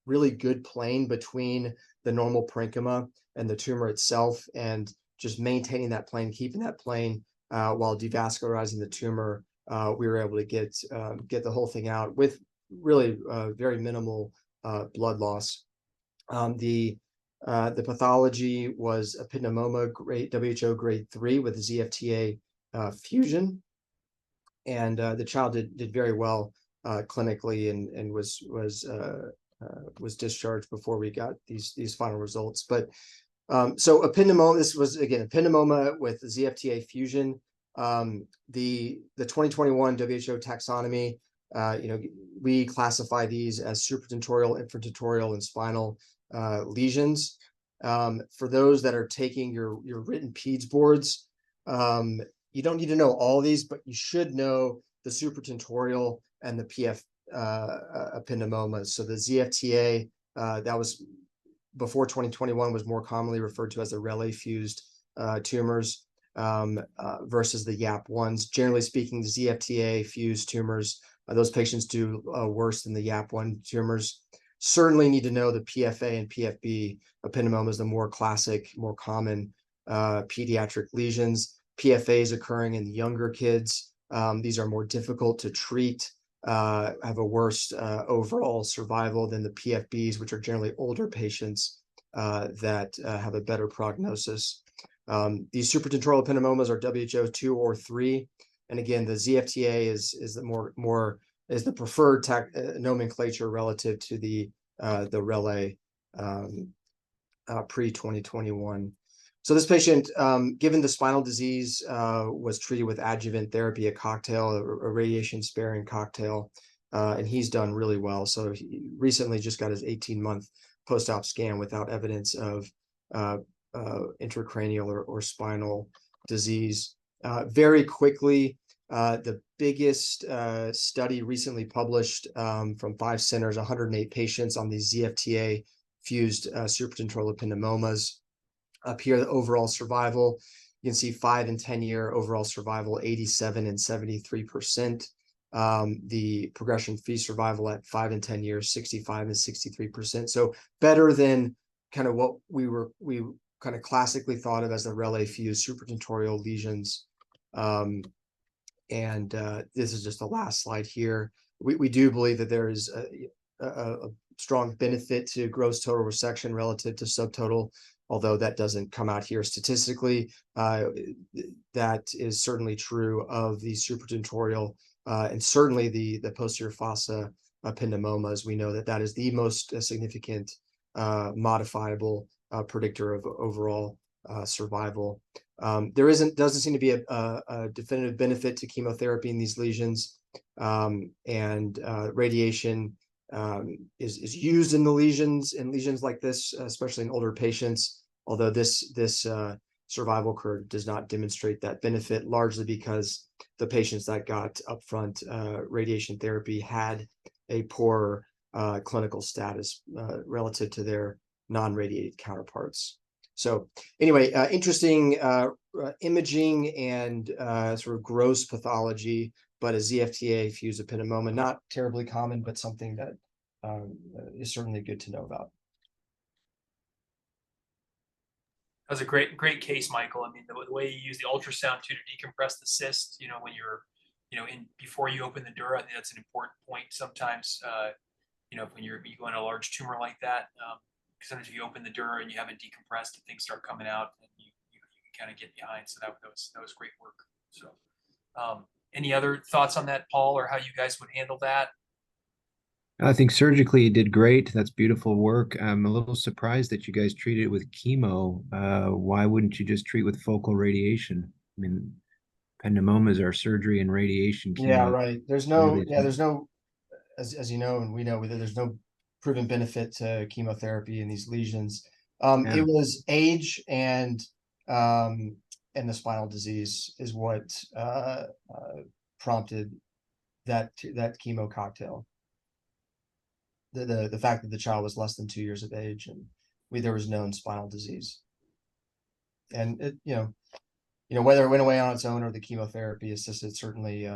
really good plane between the normal parenchyma and the tumor itself, and just maintaining that plane, keeping that plane while devascularizing the tumor, we were able to get the whole thing out with really very minimal blood loss. The pathology was ependymoma grade WHO grade 3 with ZFTA fusion, and the child did very well clinically, and was discharged before we got these final results. But so ependymoma, this was again ependymoma with ZFTA fusion. The 2021 WHO taxonomy, we classify these as supratentorial, infratentorial, and spinal lesions. For those that are taking your written PEDS boards, you don't need to know all these, but you should know the supratentorial and the PF ependymomas. So the ZFTA, that was before 2021, was more commonly referred to as the Raleigh fused tumors versus the YAP1s. Generally speaking, the ZFTA fused tumors, those patients do worse than the YAP1 tumors. Certainly need to know the PFA and PFB ependymomas, the more classic, more common pediatric lesions. PFAs occurring in younger kids. These are more difficult to treat, have a worse overall survival than the PFBs, which are generally older patients that have a better prognosis. These supratentorial ependymomas are WHO 2 or 3. And again, the ZFTA is the preferred nomenclature relative to the Raleigh pre-2021. So this patient, given the spinal disease, was treated with adjuvant therapy, a cocktail, a radiation-sparing cocktail, and he's done really well. So he recently just got his 18-month post-op scan without evidence of intracranial or spinal disease. Very quickly, the biggest study recently published from 5 centers, 108 patients on these ZFTA fused supratentorial ependymomas. Up here, the overall survival, you can see 5 and 10-year overall survival, 87 and 73%. The progression-free survival at 5 and 10 years, 65 and 63%. So better than kind of what we kind of classically thought of as the Raleigh fused supratentorial lesions. And this is just the last slide here. We do believe that there is a strong benefit to gross total resection relative to subtotal, although that doesn't come out here statistically. That is certainly true of the supratentorial and certainly the posterior fossa ependymomas. We know that is the most significant modifiable predictor of overall survival. There doesn't seem to be a definitive benefit to chemotherapy in these lesions, and radiation is used in the lesions like this, especially in older patients. Although this survival curve does not demonstrate that benefit, largely because the patients that got upfront radiation therapy had a poor clinical status relative to their non-radiated counterparts. So anyway, interesting imaging and sort of gross pathology, but a ZFTA fused ependymoma, not terribly common, but something that is certainly good to know about. That was a great case, Michael. I mean, the way you use the ultrasound to decompress the cyst, when you're, before you open the dura, I think that's an important point. Sometimes, when you go in a large tumor like that, sometimes if you open the dura and you haven't decompressed and things start coming out, and you can kind of get behind. So that was great work. So, any other thoughts on that, Paul, or how you guys would handle that? I think surgically you did great. That's beautiful work. I'm a little surprised that you guys treated it with chemo. Why wouldn't you just treat with focal radiation? I mean, ependymomas are surgery and radiation. Yeah, right. There's no, as you know, and we know, there's no proven benefit to chemotherapy in these lesions. It was age and the spinal disease is what prompted that chemo cocktail. The fact that the child was less than 2 years of age, and there was known spinal disease, and it, whether it went away on its own or the chemotherapy assisted, certainly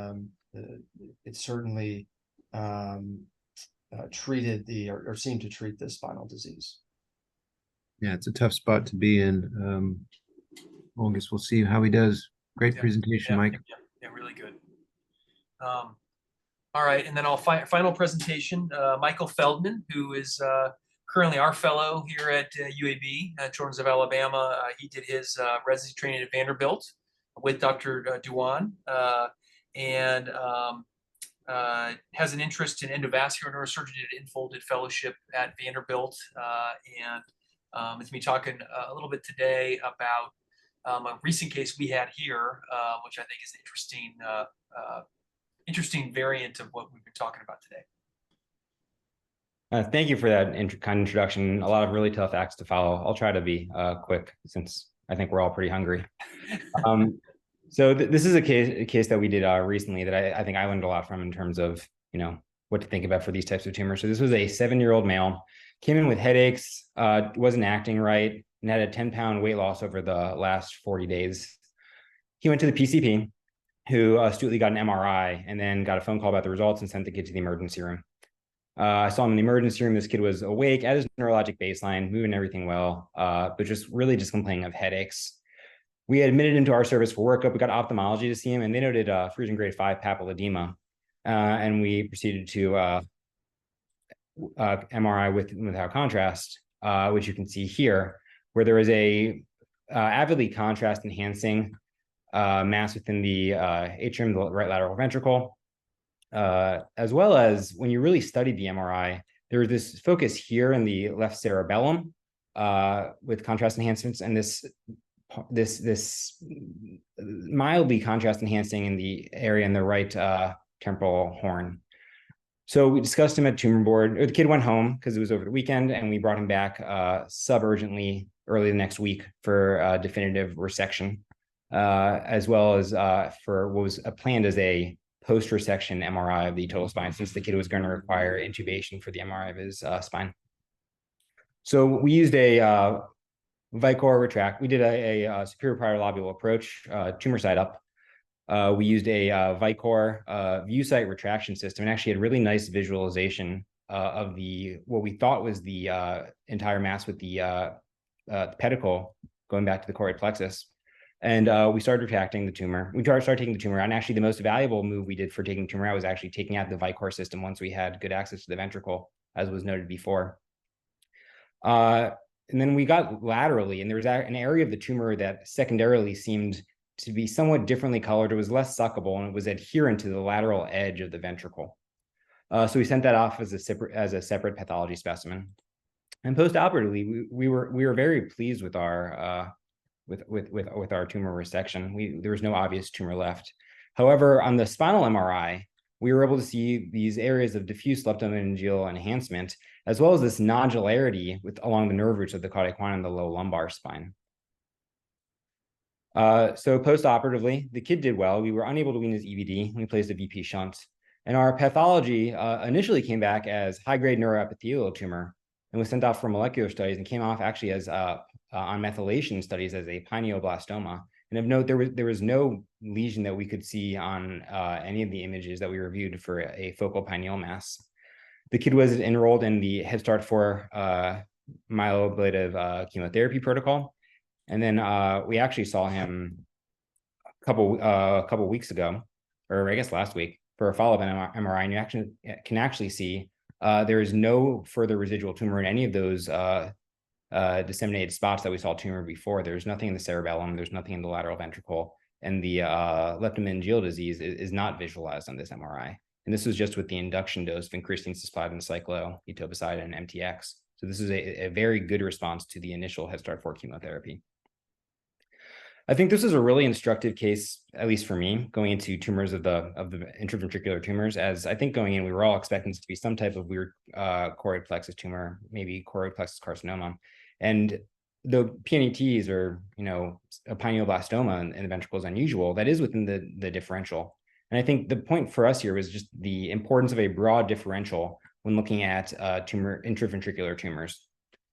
treated or seemed to treat this spinal disease. Yeah, it's a tough spot to be in. Well, I guess we'll see how he does. Great presentation, Mike. Yeah, really good. All right, and then final presentation, Michael Feldman, who is currently our fellow here at UAB, Children's of Alabama. He did his residency training at Vanderbilt with Dr. Dewan, and has an interest in endovascular neurosurgery, did an enfolded fellowship at Vanderbilt, and is going to be talking a little bit today about a recent case we had here, which I think is an interesting variant of what we've been talking about today. Thank you for that kind introduction. A lot of really tough acts to follow. I'll try to be quick since I think we're all pretty hungry. So this is a case that we did recently that I think I learned a lot from in terms of, what to think about for these types of tumors. So this was a 7-year-old male, came in with headaches, wasn't acting right, and had a 10-pound weight loss over the last 40 days. He went to the PCP, who astutely got an MRI and then got a phone call about the results and sent the kid to the emergency room. I saw him in the emergency room. This kid was awake at his neurologic baseline, moving everything well, but just complaining of headaches. We admitted him to our service for workup. We got ophthalmology to see him, and they noted fusion grade 5 papilledema. And we proceeded to MRI without contrast, which you can see here, where there was a avidly contrast enhancing mass within the atrium, the right lateral ventricle, as well as when you really studied the MRI, there was this focus here in the left cerebellum with contrast enhancements, and this mildly contrast enhancing in the area in the right temporal horn. So we discussed him at tumor board. The kid went home because it was over the weekend, and we brought him back sub-urgently early the next week for definitive resection, as well as for what was planned as a post-resection MRI of the total spine, since the kid was going to require intubation for the MRI of his spine. So we used a Vicor retract. We did a superior paralobule approach, tumor side up. We used a Vicor view site retraction system, and actually had really nice visualization of what we thought was the entire mass with the pedicle going back to the chorioid plexus. And we started retracting the tumor. We started taking the tumor out. And actually, the most valuable move we did for taking the tumor out was actually taking out the Vicor system once we had good access to the ventricle, as was noted before. And then we got laterally, and there was an area of the tumor that secondarily seemed to be somewhat differently colored. It was less suckable, and it was adherent to the lateral edge of the ventricle. So we sent that off as a separate pathology specimen. And post-operatively, we were very pleased with our with our tumor resection. There was no obvious tumor left. However, on the spinal MRI, we were able to see these areas of diffuse leptomeningeal enhancement, as well as this nodularity along the nerve roots of the caudate equina and the low lumbar spine. So post-operatively, the kid did well. We were unable to wean his EVD. We placed a VP shunt. And our pathology initially came back as high-grade neuroepithelial tumor and was sent off for molecular studies and came off actually as on methylation studies as a pineoblastoma. And of note, there was no lesion that we could see on any of the images that we reviewed for a focal pineal mass. The kid was enrolled in the Head Start 4 myeloablative chemotherapy protocol. And then we actually saw him a couple weeks ago, or I guess last week, for a follow-up MRI, and you can actually see there is no further residual tumor in any of those disseminated spots that we saw tumor before. There's nothing in the cerebellum, there's nothing in the lateral ventricle, and the leptomeningeal disease is not visualized on this MRI. And this was just with the induction dose of increasing cisplatin, cyclo, and MTX. So this is a very good response to the initial Head Start 4 chemotherapy. I think this is a really instructive case, at least for me, going into tumors of the intraventricular tumors, as I think going in, we were all expecting this to be some type of weird chorioid plexus tumor, maybe chorioid plexus carcinoma. And though PNETs or, a pineoblastoma in the ventricle is unusual, that is within the differential. And I think the point for us here was just the importance of a broad differential when looking at intraventricular tumors.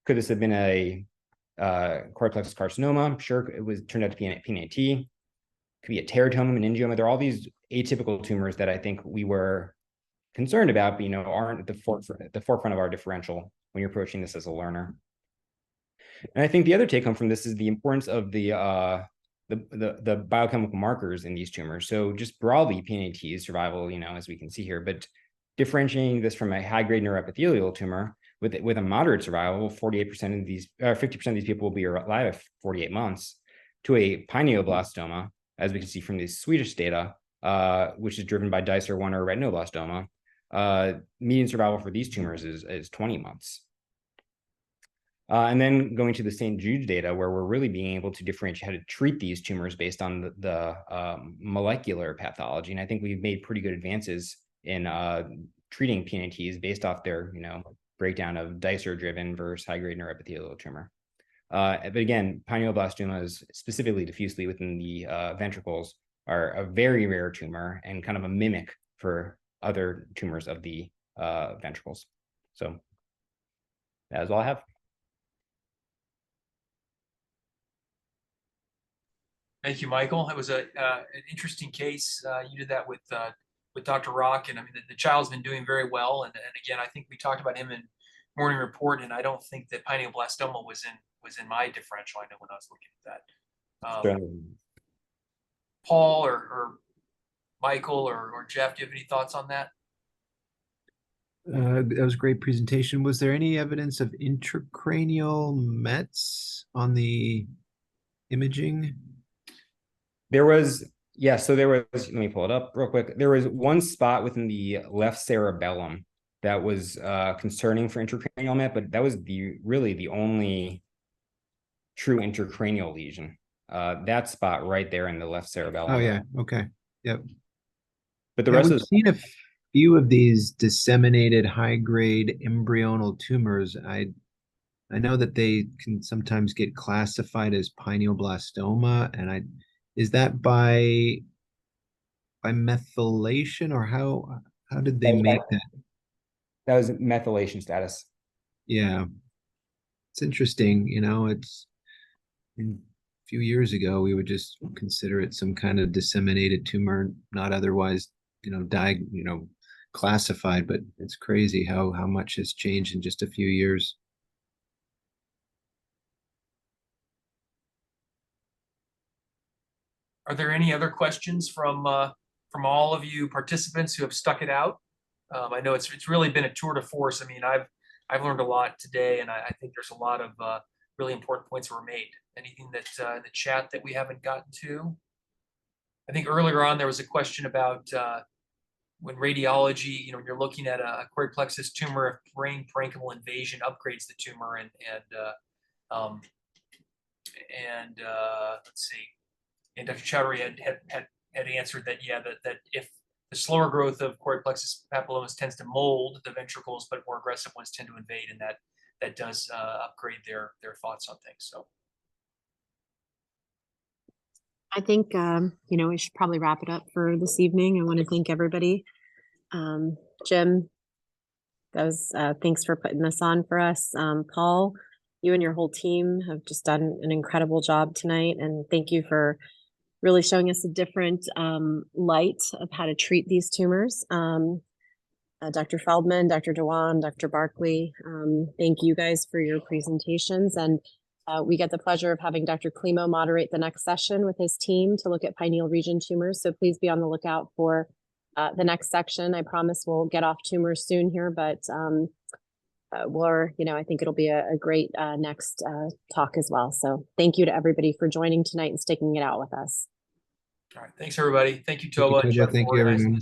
Could this have been a chorioid plexus carcinoma? Sure, turned out to be a PNET. Could be a teratoma, meningioma. There are all these atypical tumors that I think we were concerned about, but aren't at the forefront of our differential when you're approaching this as a learner. And I think the other take home from this is the importance of the biochemical markers in these tumors. So just broadly, PNAT survival, as we can see here, but differentiating this from a high-grade neuroepithelial tumor with a moderate survival, 48% of these, 50% of these people will be alive at 48 months, to a pineoblastoma, as we can see from these Swedish data, which is driven by Dicer 1 or retinoblastoma. Median survival for these tumors is 20 months. And then going to the St. Jude's data, where we're really being able to differentiate how to treat these tumors based on the molecular pathology. And I think we've made pretty good advances in treating PNATs based off their, breakdown of Dicer-driven versus high-grade neuroepithelial tumor. But again, pineoblastomas, specifically diffusely within the ventricles, are a very rare tumor and kind of a mimic for other tumors of the ventricles. So that is all I have. Thank you, Michael. That was an interesting case. You did that with Dr. Rock, and I mean the child's been doing very well. And again, I think we talked about him in morning report, and I don't think that pineoblastoma was in my differential. I know when I was looking at that. Paul or Michael or Jeff, do you have any thoughts on that? That was a great presentation. Was there any evidence of intracranial mets on the imaging? There was, yeah, so there was, let me pull it up real quick. There was one spot within the left cerebellum that was concerning for intracranial met, but that was really the only true intracranial lesion. That spot right there in the left cerebellum. Oh yeah, okay, yep. But the rest we've seen a few of these disseminated high-grade embryonal tumors. I know that they can sometimes get classified as pineoblastoma, and is that by methylation, or how did they make that? That was methylation status. Yeah, it's interesting. It's a few years ago we would just consider it some kind of disseminated tumor, not otherwise classified. But it's crazy how much has changed in just a few years. Are there any other questions from all of you participants who have stuck it out? I know it's really been a tour de force. I mean, I've learned a lot today, and I think there's a lot of really important points were made. Anything that in the chat that we haven't gotten to? I think earlier on there was a question about when radiology, when you're looking at a chorioid plexus tumor, if brain parenchymal invasion upgrades the tumor, and let's see. And Dr. Chowdhury had answered that, yeah, that if the slower growth of chorioid plexus papillomas tends to mold the ventricles, but more aggressive ones tend to invade, and that does upgrade their thoughts on things. So I think we should probably wrap it up for this evening. I want to thank everybody. Jim, that was thanks for putting this on for us. Paul, you and your whole team have just done an incredible job tonight, and thank you for really showing us a different light of how to treat these tumors. Dr. Feldman, Dr. Dewan, Dr. Barkley, thank you guys for your presentations. And we get the pleasure of having Dr. Klimo moderate the next session with his team to look at pineal region tumors. So please be on the lookout for the next section. I promise we'll get off tumors soon here, but I think it'll be a great next talk as well. So thank you to everybody for joining tonight and sticking it out with us. all right, thanks everybody. Thank you, Toba. Thank you, everyone.